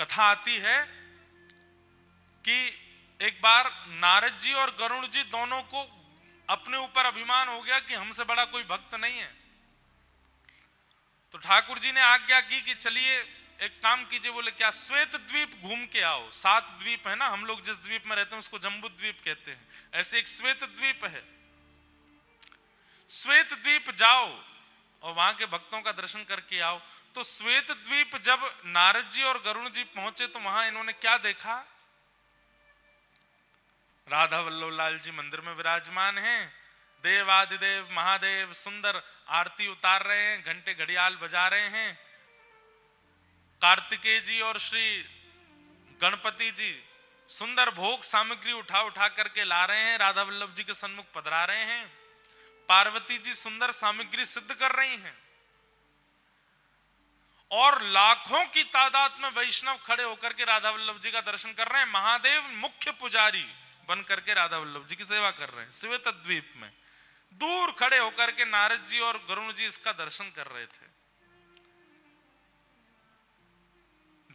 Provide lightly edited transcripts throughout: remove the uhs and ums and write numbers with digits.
कथा आती है कि एक बार नारद जी और गरुड़ जी दोनों को अपने ऊपर अभिमान हो गया कि हमसे बड़ा कोई भक्त नहीं है। तो ठाकुर जी ने आज्ञा की कि चलिए एक काम कीजिए। बोले क्या? श्वेत द्वीप घूम के आओ। 7 द्वीप है ना, हम लोग जिस द्वीप में रहते हैं उसको जम्बू द्वीप कहते हैं, ऐसे एक श्वेत द्वीप है। श्वेत द्वीप जाओ और वहां के भक्तों का दर्शन करके आओ। तो श्वेत द्वीप जब नारद जी और गरुड़ जी पहुंचे तो वहां इन्होंने क्या देखा? राधा वल्लभ लाल जी मंदिर में विराजमान हैं, देवादिदेव महादेव सुंदर आरती उतार रहे हैं, घंटे घड़ियाल बजा रहे हैं। कार्तिकेय जी और श्री गणपति जी सुंदर भोग सामग्री उठा उठा करके ला रहे हैं, राधा वल्लभ जी के सन्मुख पधरा रहे हैं। पार्वती जी सुंदर सामग्री सिद्ध कर रही हैं और लाखों की तादाद में वैष्णव खड़े होकर के राधा वल्लभ जी का दर्शन कर रहे हैं। महादेव मुख्य पुजारी बन करके राधा वल्लभ जी की सेवा कर रहे हैं श्वेत द्वीप में। दूर खड़े होकर के नारद जी और गरुड़ जी इसका दर्शन कर रहे थे।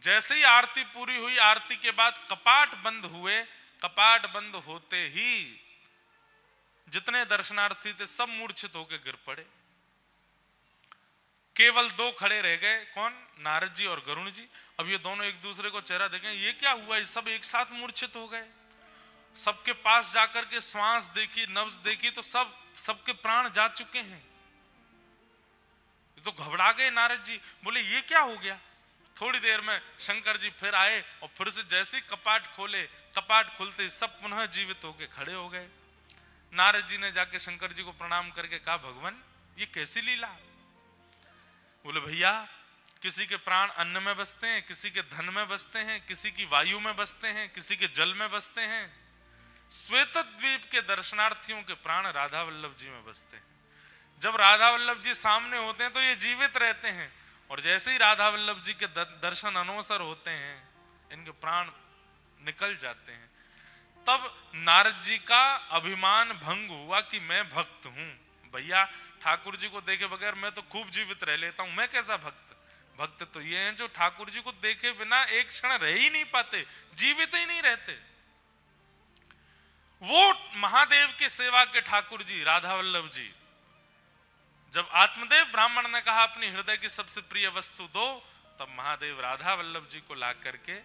जैसे ही आरती पूरी हुई, आरती के बाद कपाट बंद हुए। कपाट बंद होते ही जितने दर्शनार्थी थे सब मूर्छित होकर गिर पड़े। केवल 2 खड़े रह गए। कौन? नारद जी और गरुड़ जी। अब ये दोनों एक दूसरे को चेहरा देखें, ये क्या हुआ? ये सब एक साथ मूर्छित हो गए। सबके पास जाकर के श्वास देखी, नब्ज देखी तो सबके प्राण जा चुके हैं। तो घबरा गए नारद जी, बोले ये क्या हो गया? थोड़ी देर में शंकर जी फिर आए और फिर से जैसे ही कपाट खोले, कपाट खुलते सब पुनः जीवित होके खड़े हो गए। नारद जी ने जाके शंकर जी को प्रणाम करके कहा, भगवान ये कैसी लीला? बोले भैया किसी के प्राण अन्न में बसते हैं, किसी के धन में बसते हैं, किसी की वायु में बसते हैं, किसी के जल में बसते हैं। श्वेत द्वीप के दर्शनार्थियों के प्राण राधा वल्लभ जी में बसते हैं। जब राधा वल्लभ जी सामने होते हैं तो ये जीवित रहते हैं और जैसे ही राधा वल्लभ जी के दर्शन अनवसर होते हैं इनके प्राण निकल जाते हैं। तब नारद जी का अभिमान भंग हुआ कि मैं भक्त हूं। भैया ठाकुर जी को देखे बगैर मैं तो खूब जीवित रह लेता हूं, मैं कैसा भक्त? भक्त तो ये हैं जो ठाकुर जी को देखे बिना एक क्षण रह ही नहीं पाते, जीवित ही नहीं रहते। वो महादेव की सेवा के ठाकुर जी राधा वल्लभ जी, जब आत्मदेव ब्राह्मण ने कहा अपनी हृदय की सबसे प्रिय वस्तु दो, तब महादेव राधा वल्लभ जी को ला करके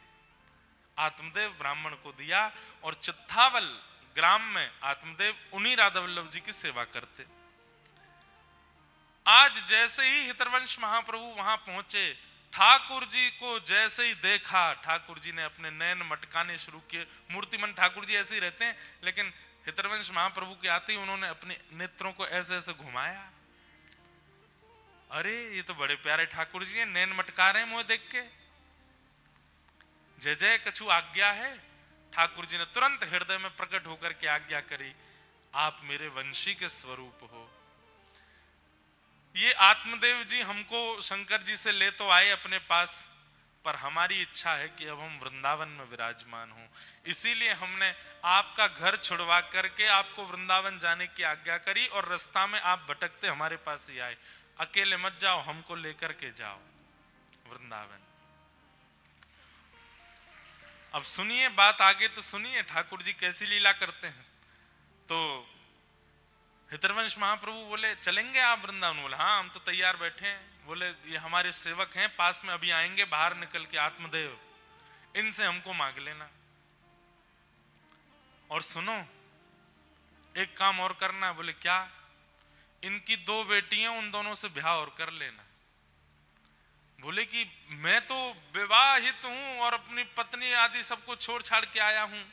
आत्मदेव ब्राह्मण को दिया और चित्तावल ग्राम में आत्मदेव उन्हीं राधा वल्लभ जी की सेवा करते। आज जैसे ही हितरवंश महाप्रभु वहां पहुंचे, ठाकुर जी को जैसे ही देखा, ठाकुर जी ने अपने नैन मटकाने शुरू किए। मूर्तिमंत ठाकुर जी ऐसे ही रहते हैं, लेकिन हितरवंश महाप्रभु के आते ही उन्होंने अपने नेत्रों को ऐसे ऐसे घुमाया। अरे ये तो बड़े प्यारे ठाकुर जी हैं, नैन मटका रहे हैं मुझे देख के। जय जय कछु आज्ञा है। ठाकुर जी ने तुरंत हृदय में प्रकट होकर के आज्ञा करी, आप मेरे वंशी के स्वरूप हो। ये आत्मदेव जी हमको शंकर जी से ले तो आए अपने पास, पर हमारी इच्छा है कि अब हम वृंदावन में विराजमान हों। इसीलिए हमने आपका घर छुड़वा करके आपको वृंदावन जाने की आज्ञा करी और रास्ता में आप भटकते हमारे पास ही आए। अकेले मत जाओ, हमको लेकर के जाओ वृंदावन। अब सुनिए बात आगे तो सुनिए ठाकुर जी कैसी लीला करते हैं। तो हितरवंश महाप्रभु बोले चलेंगे आप वृंदावन? बोले हाँ हम तो तैयार बैठे हैं। बोले ये हमारे सेवक हैं पास में, अभी आएंगे बाहर निकल के, आत्मदेव, इनसे हमको मांग लेना। और सुनो एक काम और करना है। बोले क्या? इनकी 2 बेटियां, उन दोनों से ब्याह और कर लेना। बोले कि मैं तो विवाहित हूं और अपनी पत्नी आदि सबको छोड़ छाड़ के आया हूं।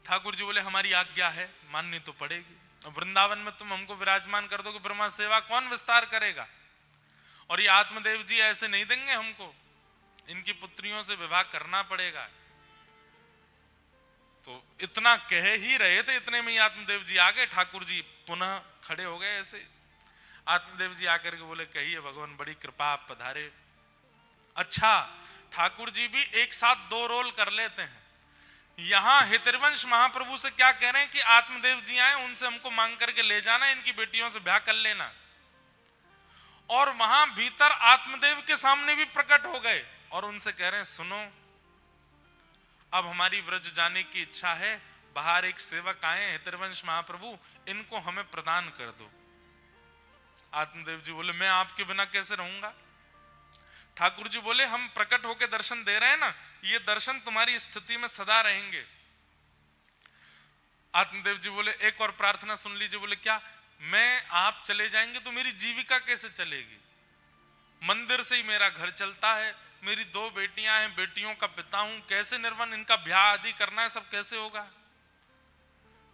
ठाकुर जी बोले हमारी आज्ञा है, माननी तो पड़ेगी। वृंदावन में तुम हमको विराजमान कर दोगे, ब्रह्मा सेवा कौन विस्तार करेगा? और ये आत्मदेव जी ऐसे नहीं देंगे हमको, इनकी पुत्रियों से विवाह करना पड़ेगा। तो इतना कह ही रहे थे, इतने में ही आत्मदेव जी आ गए। ठाकुर जी पुनः खड़े हो गए ऐसे। आत्मदेव जी आकर के बोले कहिए भगवान, बड़ी कृपा आप पधारे। अच्छा, ठाकुर जी भी एक साथ 2 रोल कर लेते हैं। यहां हितरवंश महाप्रभु से क्या कह रहे हैं कि आत्मदेव जी आए, उनसे हमको मांग करके ले जाना, इनकी बेटियों से ब्याह कर लेना। और वहां भीतर आत्मदेव के सामने भी प्रकट हो गए और उनसे कह रहे हैं सुनो, अब हमारी व्रज जाने की इच्छा है, बाहर एक सेवक आए हैं हितरवंश महाप्रभु, इनको हमें प्रदान कर दो। आत्मदेव जी बोले मैं आपके बिना कैसे रहूंगा। ठाकुर जी बोले हम प्रकट होकर दर्शन दे रहे हैं ना, ये दर्शन तुम्हारी स्थिति में सदा रहेंगे। आत्मदेव जी बोले एक और प्रार्थना सुन लीजिए। बोले क्या? मैं आप चले जाएंगे तो मेरी जीविका कैसे चलेगी? मंदिर से ही मेरा घर चलता है, मेरी 2 बेटियां हैं, बेटियों का पिता हूं, कैसे निर्वन, इनका ब्याह आदि करना है, सब कैसे होगा?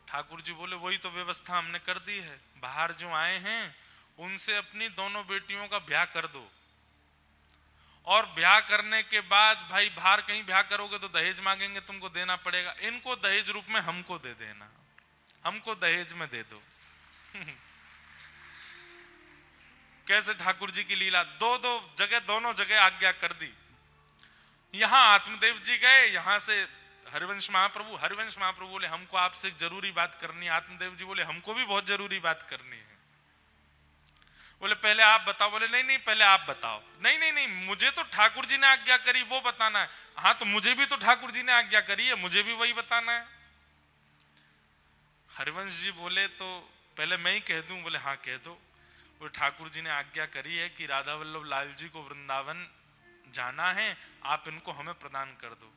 ठाकुर जी बोले वही तो व्यवस्था हमने कर दी है, बाहर जो आए हैं उनसे अपनी दोनों बेटियों का ब्याह कर दो, और ब्याह करने के बाद भाई बाहर कहीं ब्याह करोगे तो दहेज मांगेंगे, तुमको देना पड़ेगा, इनको दहेज रूप में हमको दे देना, हमको दहेज में दे दो। कैसे ठाकुर जी की लीला, दोनों जगह आज्ञा कर दी। यहां आत्मदेव जी गए, यहां से हरिवंश महाप्रभु बोले हमको आपसे एक जरूरी बात करनी है। आत्मदेव जी बोले हमको भी बहुत जरूरी बात करनी है। बोले पहले आप बताओ। बोले नहीं पहले आप बताओ। नहीं मुझे तो ठाकुर जी ने आज्ञा करी वो बताना है। हाँ तो मुझे भी तो ठाकुर जी ने आज्ञा करी है, मुझे भी वही बताना है। हरिवंश जी बोले तो पहले मैं ही कह दूं। बोले हाँ कह दो। वो ठाकुर जी ने आज्ञा करी है कि राधा वल्लभ लाल जी को वृंदावन जाना है, आप इनको हमें प्रदान कर दो।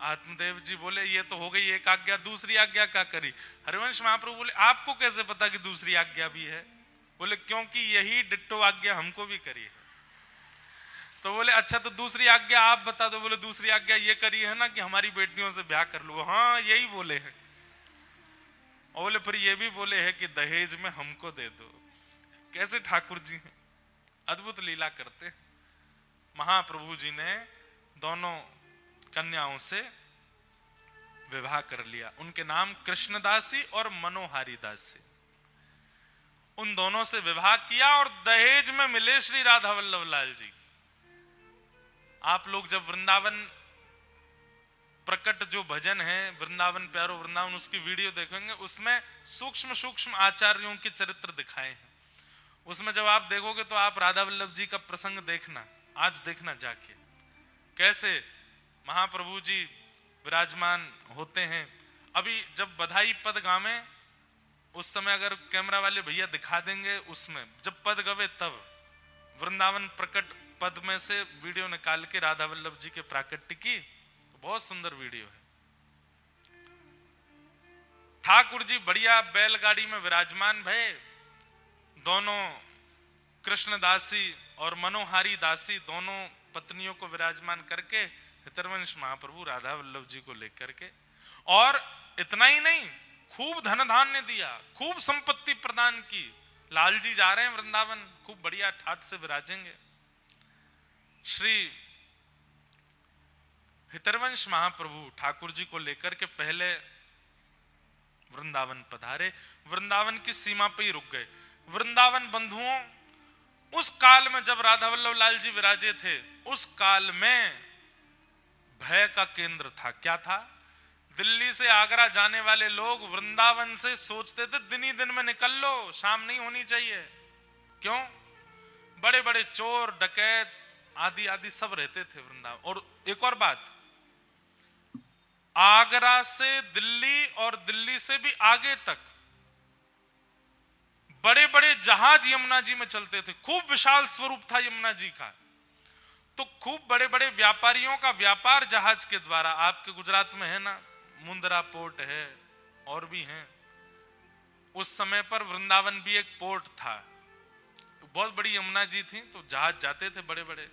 आत्मदेव जी बोले ये तो हो गई एक आज्ञा, दूसरी आज्ञा क्या करी? हरिवंश महाप्रभु बोले आपको कैसे पता कि दूसरी आज्ञा भी है? बोले क्योंकि यही डिट्टो आज्ञा हमको भी करी है। तो बोले अच्छा तो दूसरी आज्ञा आप बता दो। बोले दूसरी आज्ञा ये करी है ना कि हमारी बेटियों से ब्याह कर लो। हाँ यही बोले हैं। और बोले फिर ये भी बोले हैं कि दहेज में हमको दे दो। कैसे ठाकुर जी हैं, अद्भुत लीला करते हैं। महाप्रभु जी ने दोनों कन्याओं से विवाह कर लिया। उनके नाम कृष्णदासी और मनोहारी दासी, उन दोनों से विवाह किया और दहेज में मिले श्री राधा वल्लभ लाल जी। आप लोग जब वृंदावन प्रकट जो भजन है वृंदावन प्यारो वृंदावन, उसकी वीडियो देखेंगे उसमें सूक्ष्म सूक्ष्म आचार्यों के चरित्र दिखाए हैं। उसमें जब आप देखोगे तो आप राधा वल्लभ जी का प्रसंग देखना, आज देखना जाके कैसे महाप्रभु जी विराजमान होते हैं। अभी जब बधाई पद गावे उस समय अगर कैमरा वाले भैया दिखा देंगे, उसमें जब पद गवे तब वृंदावन प्रकट पद में से वीडियो निकाल के राधा वल्लभ जी के प्राकट्य की, तो बहुत सुंदर वीडियो है। ठाकुर जी बढ़िया बैलगाड़ी में विराजमान भय, दोनों कृष्णदासी और मनोहारी दासी दोनों पत्नियों को विराजमान करके हितरवंश महाप्रभु राधा वल्लभ जी को लेकर के, और इतना ही नहीं खूब धन धान्य दिया, खूब संपत्ति प्रदान की। लाल जी जा रहे हैं वृंदावन, खूब बढ़िया ठाट से विराजेंगे। श्री हितरवंश महाप्रभु ठाकुर जी को लेकर के पहले वृंदावन पधारे, वृंदावन की सीमा पे ही रुक गए। वृंदावन बंधुओं, उस काल में जब राधा वल्लभ लाल जी विराजे थे, उस काल में भय का केंद्र था। क्या था? दिल्ली से आगरा जाने वाले लोग वृंदावन से सोचते थे दिन ही दिन में निकल लो, शाम नहीं होनी चाहिए। क्यों? बड़े बड़े चोर डकैत आदि आदि सब रहते थे वृंदावन। और एक और बात, आगरा से दिल्ली और दिल्ली से भी आगे तक बड़े बड़े जहाज यमुना जी में चलते थे। खूब विशाल स्वरूप था यमुना जी का, तो खूब बड़े बड़े व्यापारियों का व्यापार जहाज के द्वारा। आपके गुजरात में है ना मुंद्रा पोर्ट है और भी हैं। उस समय पर वृंदावन भी एक पोर्ट था, बहुत बड़ी यमुना जी थी तो जहाज जाते थे बड़े बड़े।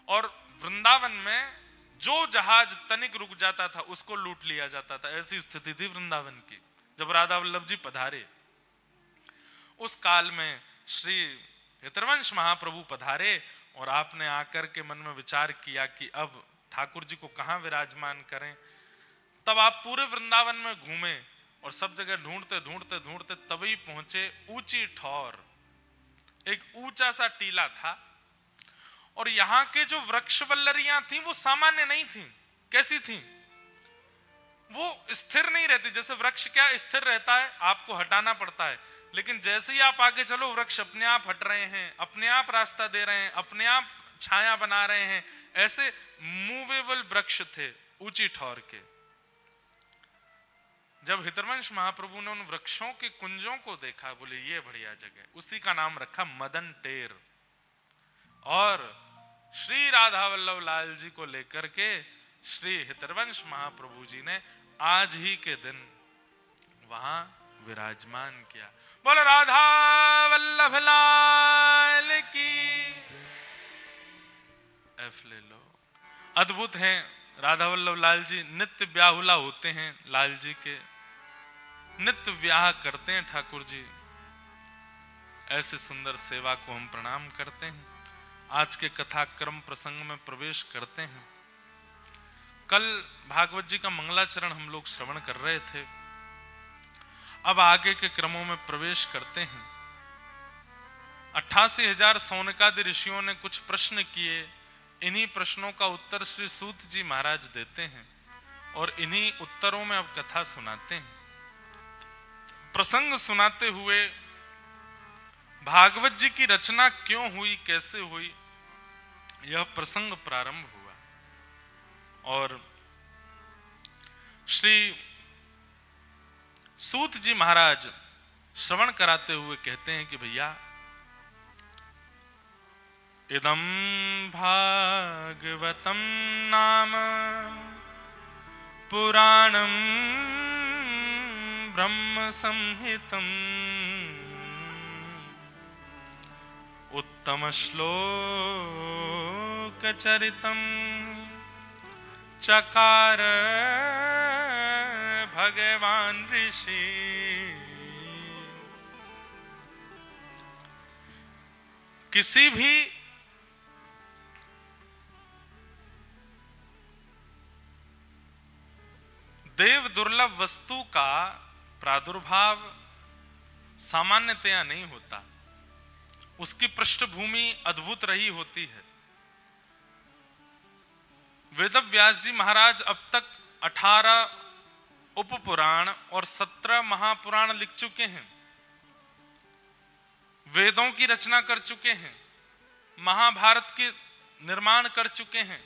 और वृंदावन में जो जहाज तनिक रुक जाता था उसको लूट लिया जाता था। ऐसी स्थिति थी वृंदावन की जब राधा वल्लभ जी पधारे। उस काल में श्री हितरवंश महाप्रभु पधारे और आपने आकर के मन में विचार किया कि अब ठाकुर जी को कहाँ विराजमान करें। तब आप पूरे वृंदावन में घूमे और सब जगह ढूंढते ढूंढते ढूंढते तभी पहुंचे ऊंची ठौर, एक ऊंचा सा टीला था। और यहाँ के जो वृक्ष वल्लरियां थी वो सामान्य नहीं थी। कैसी थी? वो स्थिर नहीं रहती। जैसे वृक्ष क्या स्थिर रहता है, आपको हटाना पड़ता है, लेकिन जैसे ही आप आगे चलो वृक्ष अपने आप हट रहे हैं, अपने आप रास्ता दे रहे हैं, अपने आप छाया बना रहे हैं, ऐसे मूवेबल वृक्ष थे ऊंची ठौर के। जब हितरवंश महाप्रभु ने उन वृक्षों के कुंजों को देखा, बोले ये बढ़िया जगह, उसी का नाम रखा मदन टेर। और श्री राधा वल्लभ लाल जी को लेकर के श्री हितरवंश महाप्रभु जी ने आज ही के दिन वहां विराजमान किया। बोलो राधा वल्लभ लाल की। एफ ले लो। अद्भुत हैं राधा वल्लभ लाल जी, नित्य ब्याहुला होते हैं लाल जी के, नित्य ब्याह करते हैं ठाकुर जी। ऐसे सुंदर सेवा को हम प्रणाम करते हैं। आज के कथाक्रम प्रसंग में प्रवेश करते हैं। कल भागवत जी का मंगलाचरण हम लोग श्रवण कर रहे थे। अब आगे के क्रमों में प्रवेश करते हैं। 88,000 सौनकादि ऋषियों ने कुछ प्रश्न किए। इन्हीं प्रश्नों का उत्तर श्री सूत जी महाराज देते हैं और इन्हीं उत्तरों में अब कथा सुनाते हैं। प्रसंग सुनाते हुए भागवत जी की रचना क्यों हुई, कैसे हुई, यह प्रसंग प्रारंभ हुआ। और श्री सूत जी महाराज श्रवण कराते हुए कहते हैं कि भैया, इदं भागवतं नाम पुराणं ब्रह्म संहितं उत्तम श्लोक चरितं चकार भगवान ऋषि। किसी भी देव दुर्लभ वस्तु का प्रादुर्भाव सामान्यतया नहीं होता, उसकी पृष्ठभूमि अद्भुत रही होती है। वेदव्यास जी महाराज अब तक 18 उपपुराण और 17 महापुराण लिख चुके हैं, वेदों की रचना कर चुके हैं, महाभारत के निर्माण कर चुके हैं,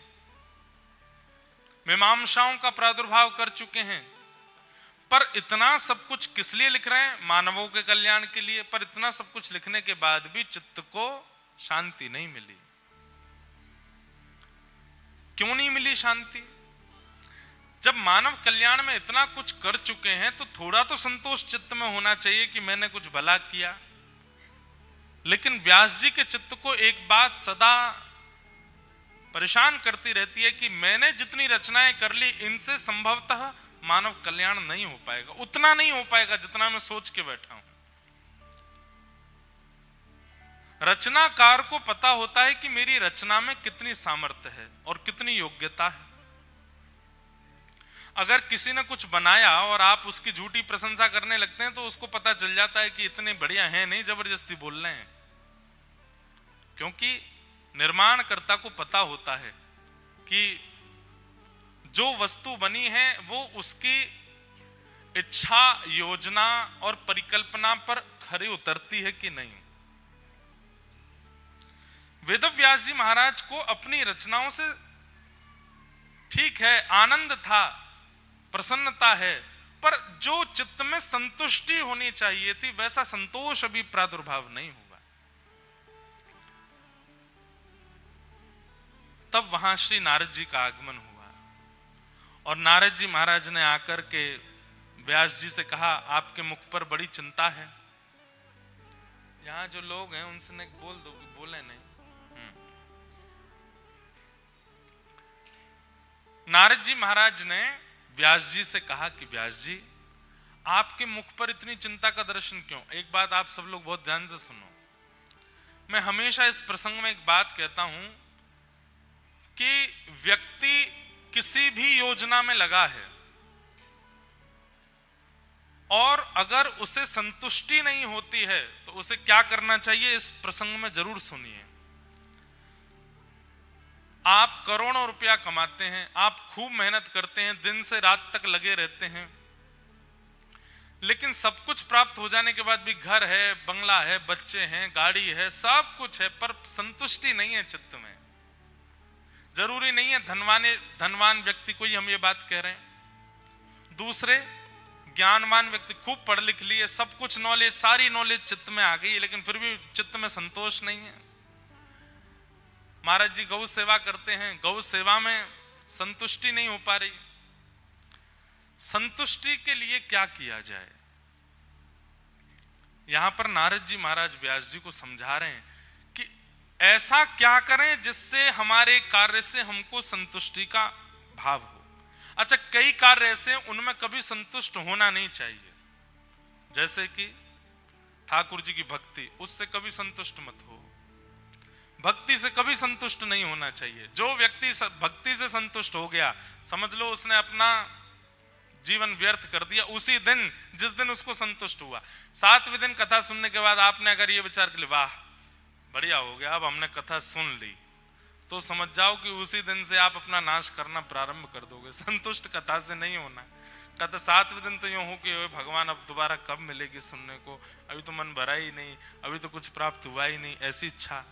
मीमांसाओं का प्रादुर्भाव कर चुके हैं। पर इतना सब कुछ किस लिए लिख रहे हैं? मानवों के कल्याण के लिए। पर इतना सब कुछ लिखने के बाद भी चित्त को शांति नहीं मिली। क्यों नहीं मिली शांति? जब मानव कल्याण में इतना कुछ कर चुके हैं तो थोड़ा तो संतोष चित्त में होना चाहिए कि मैंने कुछ भला किया। लेकिन व्यास जी के चित्त को एक बात सदा परेशान करती रहती है कि मैंने जितनी रचनाएं कर ली, इनसे संभवतः मानव कल्याण नहीं हो पाएगा, उतना नहीं हो पाएगा जितना मैं सोच के बैठा हूं। रचनाकार को पता होता है कि मेरी रचना में कितनी सामर्थ्य है और कितनी योग्यता है। अगर किसी ने कुछ बनाया और आप उसकी झूठी प्रशंसा करने लगते हैं तो उसको पता चल जाता है कि इतने बढ़िया हैं नहीं, जबरदस्ती बोल रहे हैं। क्योंकि निर्माणकर्ता को पता होता है कि जो वस्तु बनी है वो उसकी इच्छा, योजना और परिकल्पना पर खरी उतरती है कि नहीं। वेदव्यास जी महाराज को अपनी रचनाओं से ठीक है आनंद था, प्रसन्नता है, पर जो चित्त में संतुष्टि होनी चाहिए थी वैसा संतोष अभी प्रादुर्भाव नहीं हुआ। तब वहां श्री नारद जी का आगमन हुआ और नारद जी महाराज ने आकर के व्यास जी से कहा, आपके मुख पर बड़ी चिंता है। यहां जो लोग हैं उनसे बोल दो कि बोले नहीं। नारद जी महाराज ने व्यास जी से कहा कि व्यास जी, आपके मुख पर इतनी चिंता का दर्शन क्यों? एक बात आप सब लोग बहुत ध्यान से सुनो। मैं हमेशा इस प्रसंग में एक बात कहता हूं कि व्यक्ति किसी भी योजना में लगा है और अगर उसे संतुष्टि नहीं होती है तो उसे क्या करना चाहिए, इस प्रसंग में जरूर सुनिए। आप करोड़ों रुपया कमाते हैं, आप खूब मेहनत करते हैं, दिन से रात तक लगे रहते हैं, लेकिन सब कुछ प्राप्त हो जाने के बाद भी घर है, बंगला है, बच्चे हैं, गाड़ी है, सब कुछ है, पर संतुष्टि नहीं है चित्त में। जरूरी नहीं है धनवान व्यक्ति को ही हम ये बात कह रहे हैं। दूसरे ज्ञानवान व्यक्ति खूब पढ़ लिख लिए, सब कुछ नॉलेज, सारी नॉलेज चित्त में आ गई है, लेकिन फिर भी चित्त में संतोष नहीं है। महाराज जी गौ सेवा करते हैं, गौ सेवा में संतुष्टि नहीं हो पा रही। संतुष्टि के लिए क्या किया जाए? यहां पर नारद जी महाराज व्यास जी को समझा रहे हैं कि ऐसा क्या करें जिससे हमारे कार्य से हमको संतुष्टि का भाव हो। अच्छा, कई कार्य ऐसे हैं उनमें कभी संतुष्ट होना नहीं चाहिए, जैसे कि ठाकुर जी की भक्ति, उससे कभी संतुष्ट मत हो। भक्ति से कभी संतुष्ट नहीं होना चाहिए। जो व्यक्ति भक्ति से संतुष्ट हो गया, समझ लो उसने अपना जीवन व्यर्थ कर दिया उसी दिन जिस दिन उसको संतुष्ट हुआ। 7वें दिन कथा सुनने के बाद आपने अगर ये विचार कर लिया, वाह बढ़िया हो गया, अब हमने कथा सुन ली, तो समझ जाओ कि उसी दिन से आप अपना नाश करना प्रारंभ कर दोगे। संतुष्ट कथा से नहीं होना। कथा 7वें दिन तो यूं हो कि भगवान अब दोबारा कब मिलेगी सुनने को, अभी तो मन भरा ही नहीं, अभी तो कुछ प्राप्त हुआ ही नहीं, ऐसी इच्छा।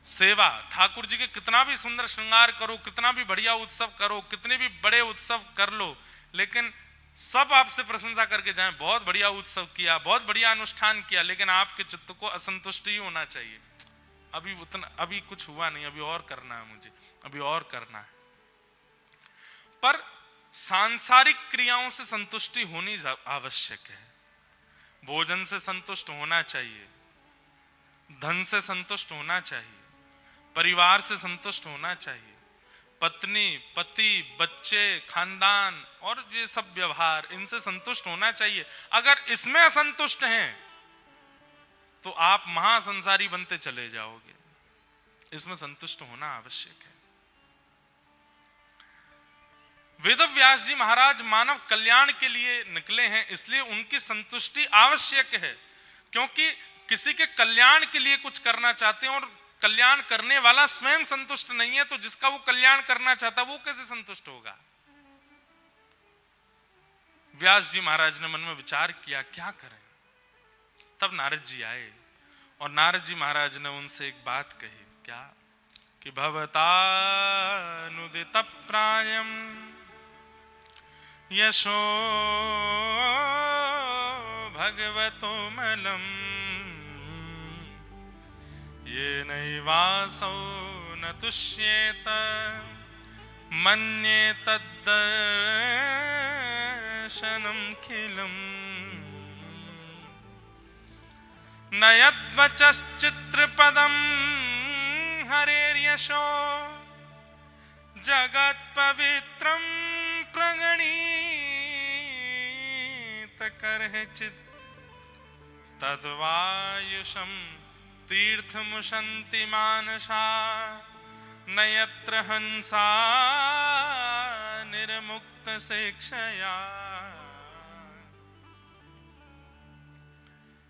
सेवा, ठाकुर जी के कितना भी सुंदर श्रृंगार करो, कितना भी बढ़िया उत्सव करो, कितने भी बड़े उत्सव कर लो, लेकिन सब आपसे प्रशंसा करके जाएं, बहुत बढ़िया उत्सव किया, बहुत बढ़िया अनुष्ठान किया, लेकिन आपके चित्त को असंतुष्ट ही होना चाहिए। अभी कुछ हुआ नहीं, अभी और करना है, मुझे अभी और करना है। पर सांसारिक क्रियाओं से संतुष्टि होनी आवश्यक है। भोजन से संतुष्ट होना चाहिए, धन से संतुष्ट होना चाहिए, परिवार से संतुष्ट होना चाहिए, पत्नी, पति, बच्चे, खानदान और ये सब व्यवहार, इनसे संतुष्ट होना चाहिए। अगर इसमें असंतुष्ट हैं तो आप महासंसारी बनते चले जाओगे। इसमें संतुष्ट होना आवश्यक है। वेदव्यास जी महाराज मानव कल्याण के लिए निकले हैं, इसलिए उनकी संतुष्टि आवश्यक है, क्योंकि किसी के कल्याण के लिए कुछ करना चाहते हैं और कल्याण करने वाला स्वयं संतुष्ट नहीं है, तो जिसका वो कल्याण करना चाहता वो कैसे संतुष्ट होगा? व्यास जी महाराज ने मन में विचार किया क्या करें। तब नारद जी आए और नारद जी महाराज ने उनसे एक बात कही, क्या कि भवतानुदित प्रायम यशो भगवतो मलम ये नैवासौ न तुष्येत मन्ये तद्दर्शनं खिलम् न यद्वचश्चित्रपदं हरेर्यशो जगत्पवित्रं प्रणीत करहिचित् तद्वायुषं तीर्थमुशन्ति मानसा न यत्र हंसा निर्मुक्त शिक्षया।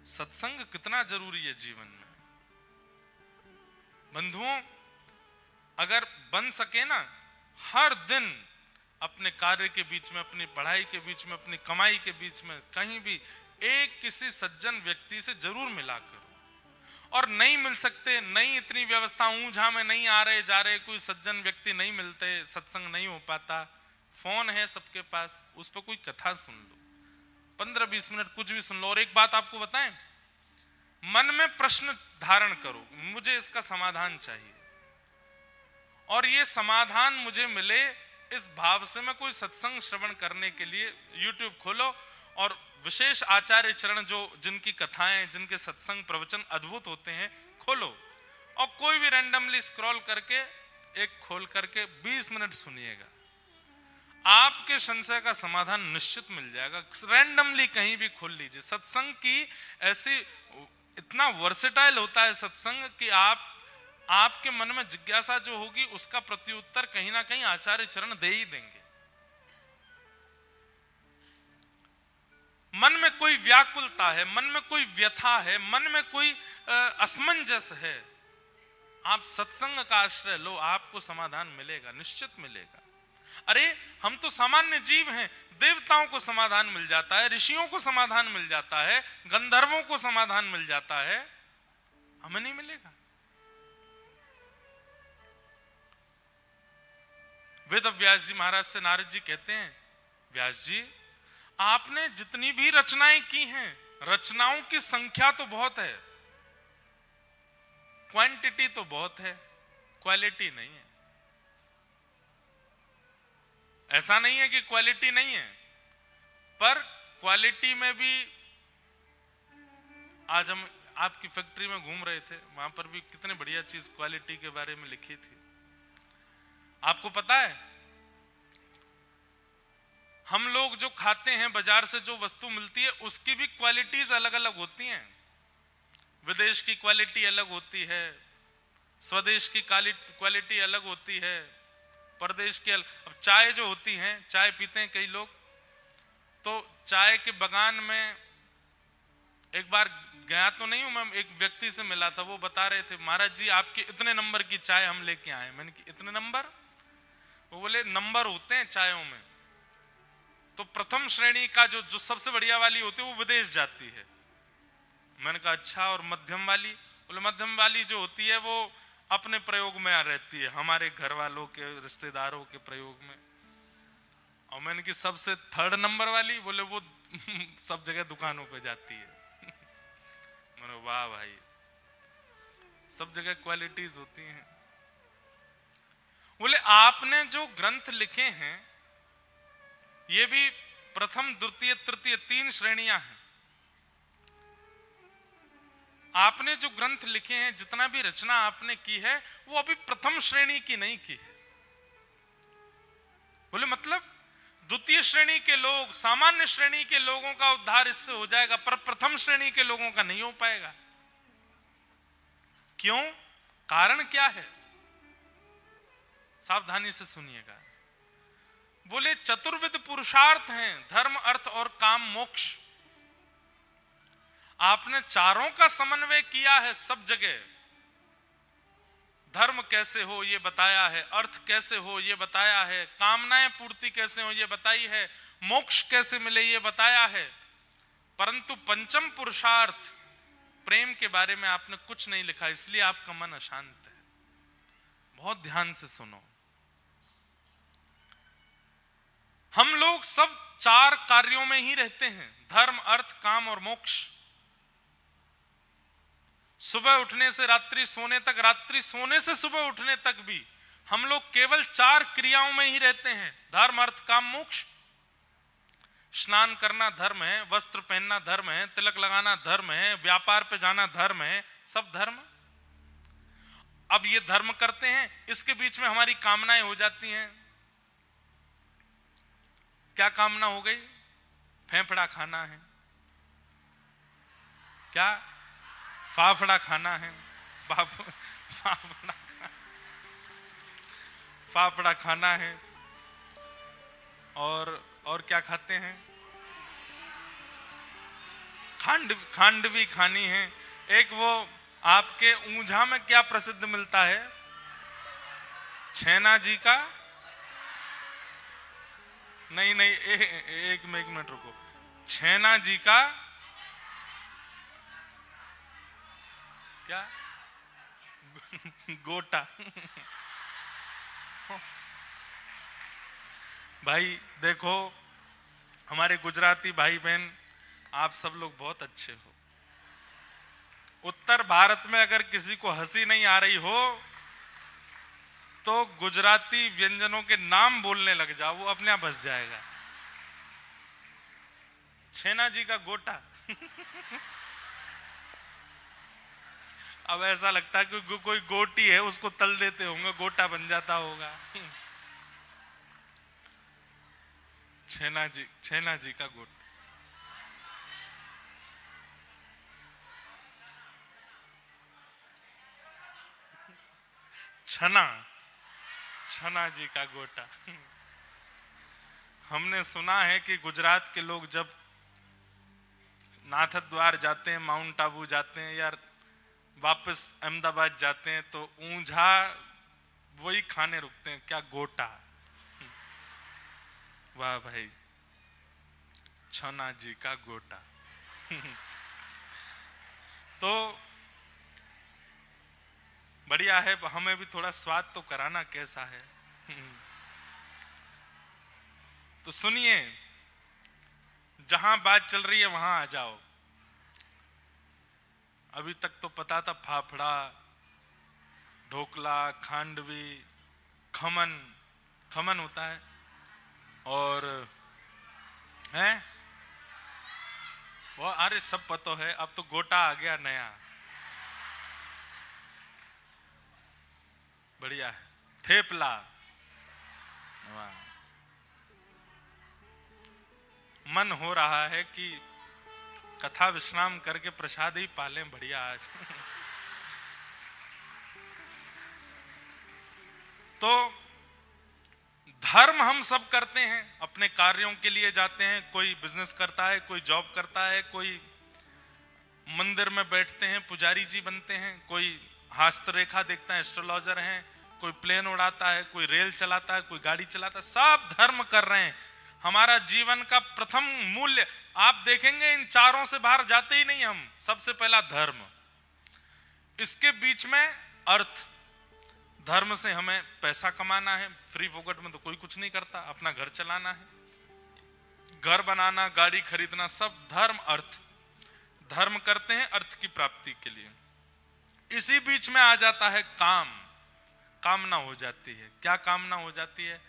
सत्संग कितना जरूरी है जीवन में बंधुओं। अगर बन सके ना, हर दिन अपने कार्य के बीच में, अपनी पढ़ाई के बीच में, अपनी कमाई के बीच में कहीं भी एक किसी सज्जन व्यक्ति से जरूर मिला करो। और नहीं मिल सकते, नहीं इतनी व्यवस्था ऊंझा में नहीं आ रहे जा रहे, कोई सज्जन व्यक्ति नहीं मिलते, सत्संग नहीं हो पाता, फोन है सबके पास, उस पर कोई कथा सुन लो, 15-20 मिनट कुछ भी सुन लो। और एक बात आपको बताएं, मन में प्रश्न धारण करो, मुझे इसका समाधान चाहिए, और ये समाधान मुझे मिले इस भाव से मैं कोई सत्संग श्रवण करने के लिए YouTube खोलो और विशेष आचार्य चरण जो जिनकी कथाएं, जिनके सत्संग प्रवचन अद्भुत होते हैं, खोलो और कोई भी रैंडमली स्क्रॉल करके एक खोल करके 20 मिनट सुनिएगा, आपके संशय का समाधान निश्चित मिल जाएगा। रैंडमली कहीं भी खोल लीजिए। सत्संग की ऐसी, इतना वर्सेटाइल होता है सत्संग कि आपके मन में जिज्ञासा जो होगी उसका प्रत्युत्तर कहीं ना कहीं आचार्य चरण दे ही देंगे। मन में कोई व्याकुलता है, मन में कोई व्यथा है, मन में कोई असमंजस है, आप सत्संग का आश्रय लो, आपको समाधान मिलेगा, निश्चित मिलेगा। अरे हम तो सामान्य जीव हैं, देवताओं को समाधान मिल जाता है, ऋषियों को समाधान मिल जाता है, गंधर्वों को समाधान मिल जाता है, हमें नहीं मिलेगा। वेद व्यास जी महाराज से नारद जी कहते हैं, व्यास जी आपने जितनी भी रचनाएं की हैं, रचनाओं की संख्या तो बहुत है, क्वांटिटी तो बहुत है, क्वालिटी नहीं है। ऐसा नहीं है कि क्वालिटी नहीं है, पर क्वालिटी में भी, आज हम आपकी फैक्ट्री में घूम रहे थे, वहां पर भी कितने बढ़िया चीज क्वालिटी के बारे में लिखी थी। आपको पता है हम लोग जो खाते हैं, बाजार से जो वस्तु मिलती है उसकी भी क्वालिटीज अलग अलग होती हैं। विदेश की क्वालिटी अलग होती है, स्वदेश की क्वालिटी अलग होती है, परदेश की अब चाय जो होती है, चाय पीते हैं कई लोग, तो चाय के बगान में एक बार गया तो नहीं हूं मैं, एक व्यक्ति से मिला था, वो बता रहे थे महाराज जी आपके इतने नंबर की चाय हम लेके आए। मैंने कि इतने नंबर? वो बोले नंबर होते हैं चायों में, तो प्रथम श्रेणी का जो सबसे बढ़िया वाली होती है वो विदेश जाती है। मैंने कहा अच्छा, और मध्यम वाली? बोले मध्यम वाली जो होती है वो अपने प्रयोग में रहती है, हमारे घर वालों के रिश्तेदारों के प्रयोग में। और मैंने कि सबसे थर्ड नंबर वाली? बोले वो सब जगह दुकानों पे जाती है। मैंने वाह भाई, सब जगह क्वालिटीज होती हैं। बोले आपने जो ग्रंथ लिखे हैं ये भी प्रथम द्वितीय तृतीय 3 श्रेणियां हैं। आपने जो ग्रंथ लिखे हैं, जितना भी रचना आपने की है, वो अभी प्रथम श्रेणी की नहीं की है। बोले मतलब द्वितीय श्रेणी के लोग, सामान्य श्रेणी के लोगों का उद्धार इससे हो जाएगा, पर प्रथम श्रेणी के लोगों का नहीं हो पाएगा। क्यों? कारण क्या है? सावधानी से सुनिएगा। बोले चतुर्विध पुरुषार्थ हैं, धर्म अर्थ और काम मोक्ष। आपने चारों का समन्वय किया है सब जगह। धर्म कैसे हो ये बताया है, अर्थ कैसे हो ये बताया है, कामनाएं पूर्ति कैसे हो ये बताई है, मोक्ष कैसे मिले ये बताया है, परंतु पंचम पुरुषार्थ प्रेम के बारे में आपने कुछ नहीं लिखा, इसलिए आपका मन अशांत है। बहुत ध्यान से सुनो। हम लोग सब 4 कार्यों में ही रहते हैं, धर्म अर्थ काम और मोक्ष। सुबह उठने से रात्रि सोने तक, रात्रि सोने से सुबह उठने तक भी हम लोग केवल 4 क्रियाओं में ही रहते हैं, धर्म अर्थ काम मोक्ष। स्नान करना धर्म है, वस्त्र पहनना धर्म है, तिलक लगाना धर्म है, व्यापार पे जाना धर्म है, सब धर्म। अब ये धर्म करते हैं, इसके बीच में हमारी कामनाएं हो जाती हैं। क्या कामना हो गई? फेफड़ा खाना है, क्या फाफड़ा खाना है, फाफड़ा खाना है, और क्या खाते हैं? खांडवी खानी है। एक वो आपके ऊंझा में क्या प्रसिद्ध मिलता है? छैना जी का, नहीं नहीं, एक मिनट रुको। छैना जी का क्या? गोटा। भाई देखो, हमारे गुजराती भाई बहन आप सब लोग बहुत अच्छे हो। उत्तर भारत में अगर किसी को हंसी नहीं आ रही हो तो गुजराती व्यंजनों के नाम बोलने लग जाओ, वो अपने आप हंस जाएगा। छैना जी का गोटा। अब ऐसा लगता है कि कोई गोटी है उसको तल देते होंगे, गोटा बन जाता होगा। छैना जी का गोटा। छना जी का गोटा। हमने सुना है कि गुजरात के लोग जब नाथद्वार जाते हैं, माउंट आबू जाते हैं या वापस अहमदाबाद जाते हैं तो ऊंझा वही खाने रुकते हैं, क्या? गोटा। वाह भाई, छना जी का गोटा। तो बढ़िया है, हमें भी थोड़ा स्वाद तो कराना कैसा है। तो सुनिए, जहां बात चल रही है वहां आ जाओ। अभी तक तो पता था फाफड़ा, ढोकला, खांडवी, खमन, खमन होता है, और है वो, अरे सब पता है। अब तो गोटा आ गया नया, बढ़िया है, थेपला, वाह। मन हो रहा है कि कथा विश्राम करके प्रसाद ही पालें, बढ़िया आज। तो धर्म हम सब करते हैं, अपने कार्यों के लिए जाते हैं, कोई बिजनेस करता है, कोई जॉब करता है, कोई मंदिर में बैठते हैं, पुजारी जी बनते हैं, कोई हस्तरेखा देखता है, एस्ट्रोलॉजर हैं, कोई प्लेन उड़ाता है, कोई रेल चलाता है, कोई गाड़ी चलाता है, सब धर्म कर रहे हैं। हमारा जीवन का प्रथम मूल्य, आप देखेंगे इन चारों से बाहर जाते ही नहीं हम, सबसे पहला धर्म, इसके बीच में अर्थ। धर्म से हमें पैसा कमाना है, फ्री फोकट में तो कोई कुछ नहीं करता, अपना घर चलाना है, घर बनाना, गाड़ी खरीदना, सब धर्म अर्थ। धर्म करते हैं अर्थ की प्राप्ति के लिए। इसी बीच में आ जाता है काम, कामना हो जाती है। क्या कामना हो जाती है?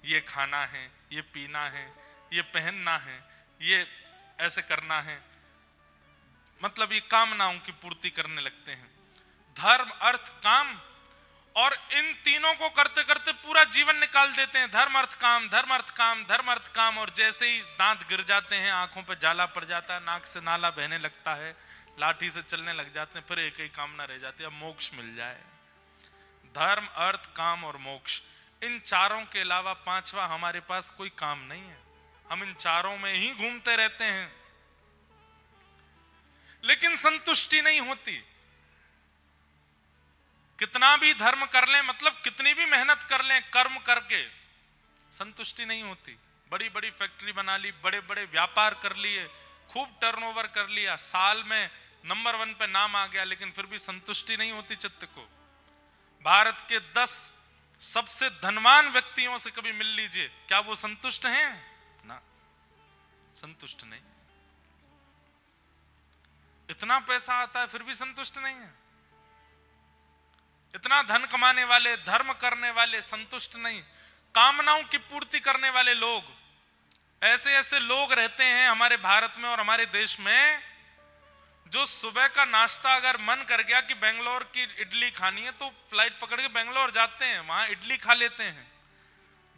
ये खाना है, ये पीना है, ये पहनना है, ये ऐसे करना है, मतलब ये कामनाओं की पूर्ति करने लगते हैं। धर्म अर्थ काम, और इन तीनों को करते करते पूरा जीवन निकाल देते हैं। धर्म अर्थ काम, धर्म अर्थ काम, धर्म अर्थ काम, और जैसे ही दांत गिर जाते हैं, आंखों पे जाला पड़ जाता है, नाक से नाला बहने लगता है, लाठी से चलने लग जाते हैं, फिर एक ही कामना रह जाती है, मोक्ष मिल जाए। धर्म अर्थ काम और मोक्ष, इन चारों के अलावा पांचवा हमारे पास कोई काम नहीं है। हम इन चारों में ही घूमते रहते हैं, लेकिन संतुष्टि नहीं होती। कितना भी धर्म कर लें, मतलब कितनी भी मेहनत कर लें कर्म करके, संतुष्टि नहीं होती। बड़ी बड़ी फैक्ट्री बना ली, बड़े बड़े व्यापार कर लिए, खूब टर्नओवर कर लिया, साल में नंबर 1 पे नाम आ गया, लेकिन फिर भी संतुष्टि नहीं होती चित्त को। भारत के 10 सबसे धनवान व्यक्तियों से कभी मिल लीजिए, क्या वो संतुष्ट हैं? ना, संतुष्ट नहीं। इतना पैसा आता है फिर भी संतुष्ट नहीं है। इतना धन कमाने वाले, धर्म करने वाले, संतुष्ट नहीं। कामनाओं की पूर्ति करने वाले लोग, ऐसे ऐसे लोग रहते हैं हमारे भारत में और हमारे देश में, जो सुबह का नाश्ता अगर मन कर गया कि बेंगलोर की इडली खानी है, तो फ्लाइट पकड़ के बेंगलोर जाते हैं, वहां इडली खा लेते हैं।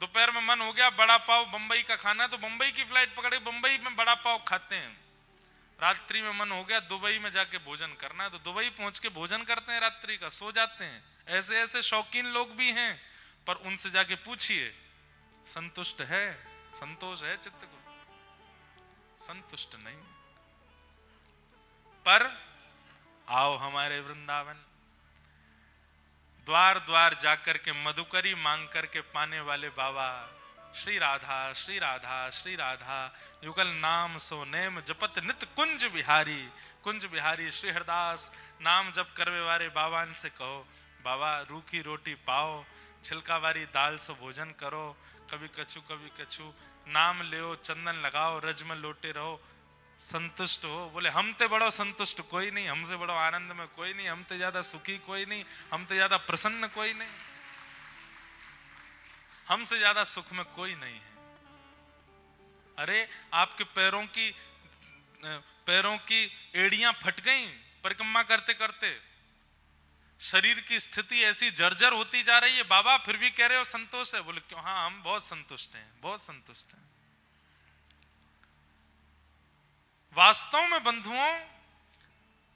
दोपहर में मन हो गया बड़ा पाव बंबई का खाना है, तो बंबई की फ्लाइट पकड़ के बंबई में बड़ा पाव खाते हैं। रात्रि में मन हो गया दुबई में जाके भोजन करना है, तो दुबई पहुंच के भोजन करते हैं, रात्रि का सो जाते हैं। ऐसे ऐसे शौकीन लोग भी हैं, पर उनसे जाके पूछिए संतुष्ट है? संतोष है चित्त को? संतुष्ट नहीं। पर आओ हमारे वृंदावन, द्वार द्वार जाकर के मधुकरी मांग करके पाने वाले बाबा, श्री राधा श्री राधा श्री राधा, युगल नाम सो नेम जपत नित कुंज बिहारी। कुंज बिहारी श्री हरदास नाम जप करवे वाले बाबान से कहो, बाबा रूखी रोटी पाओ, छिलका वाली दाल से भोजन करो, कभी कछु कभी कछु, नाम ले चंदन लगाओ, रज में लोटे रहो, संतुष्ट हो। बोले हम ते बड़ो संतुष्ट कोई नहीं, हमसे बड़ो आनंद में कोई नहीं, हम ते ज्यादा सुखी कोई नहीं, हम ते ज्यादा प्रसन्न कोई नहीं, हमसे ज्यादा सुख में कोई नहीं है। अरे आपके पैरों की एड़ियां फट गई परिक्रमा करते करते, शरीर की स्थिति ऐसी जर्जर होती जा रही है, बाबा फिर भी कह रहे हो संतोष है? बोले क्यों? हाँ हम बहुत संतुष्ट हैं, बहुत संतुष्ट हैं। वास्तव में बंधुओं,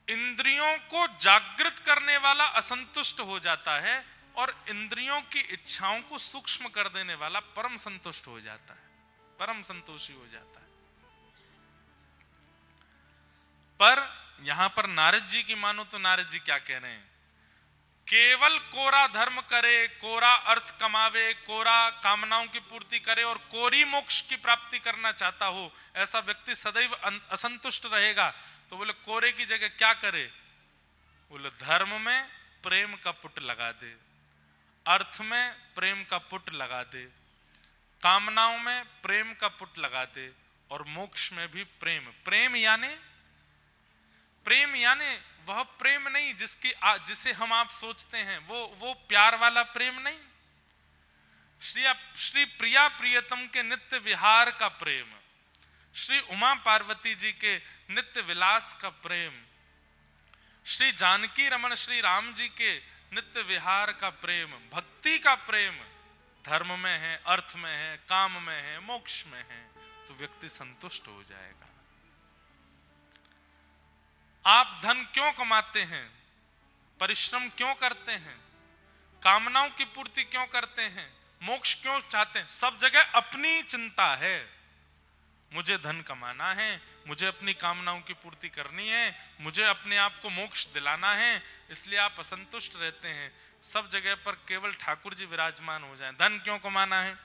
इंद्रियों को जागृत करने वाला असंतुष्ट हो जाता है, और इंद्रियों की इच्छाओं को सूक्ष्म कर देने वाला परम संतुष्ट हो जाता है, परम संतोषी हो जाता है। पर यहां पर नारद जी की मानो तो नारद जी क्या कह रहे हैं? केवल कोरा धर्म करे, कोरा अर्थ कमावे, कोरा कामनाओं की पूर्ति करे और कोरी मोक्ष की प्राप्ति करना चाहता हो, ऐसा व्यक्ति सदैव असंतुष्ट रहेगा। तो बोले कोरे की जगह क्या करे? बोले धर्म में प्रेम का पुट लगा दे, अर्थ में प्रेम का पुट लगा दे, कामनाओं में प्रेम का पुट लगा दे और मोक्ष में भी प्रेम। प्रेम यानी वह प्रेम नहीं जिसे हम आप सोचते हैं, वो प्यार वाला प्रेम नहीं। श्री प्रिया प्रियतम के नित्य विहार का प्रेम, श्री उमा पार्वती जी के नित्य विलास का प्रेम, श्री जानकी रमन श्री राम जी के नित्य विहार का प्रेम, भक्ति का प्रेम धर्म में है, अर्थ में है, काम में है, मोक्ष में है, तो व्यक्ति संतुष्ट हो जाएगा। आप धन क्यों कमाते हैं, परिश्रम क्यों करते हैं, कामनाओं की पूर्ति क्यों करते हैं, मोक्ष क्यों चाहते हैं? सब जगह अपनी चिंता है। मुझे धन कमाना है, मुझे अपनी कामनाओं की पूर्ति करनी है, मुझे अपने आप को मोक्ष दिलाना है, इसलिए आप असंतुष्ट रहते हैं। सब जगह पर केवल ठाकुर जी विराजमान हो जाएं। धन क्यों कमाना है?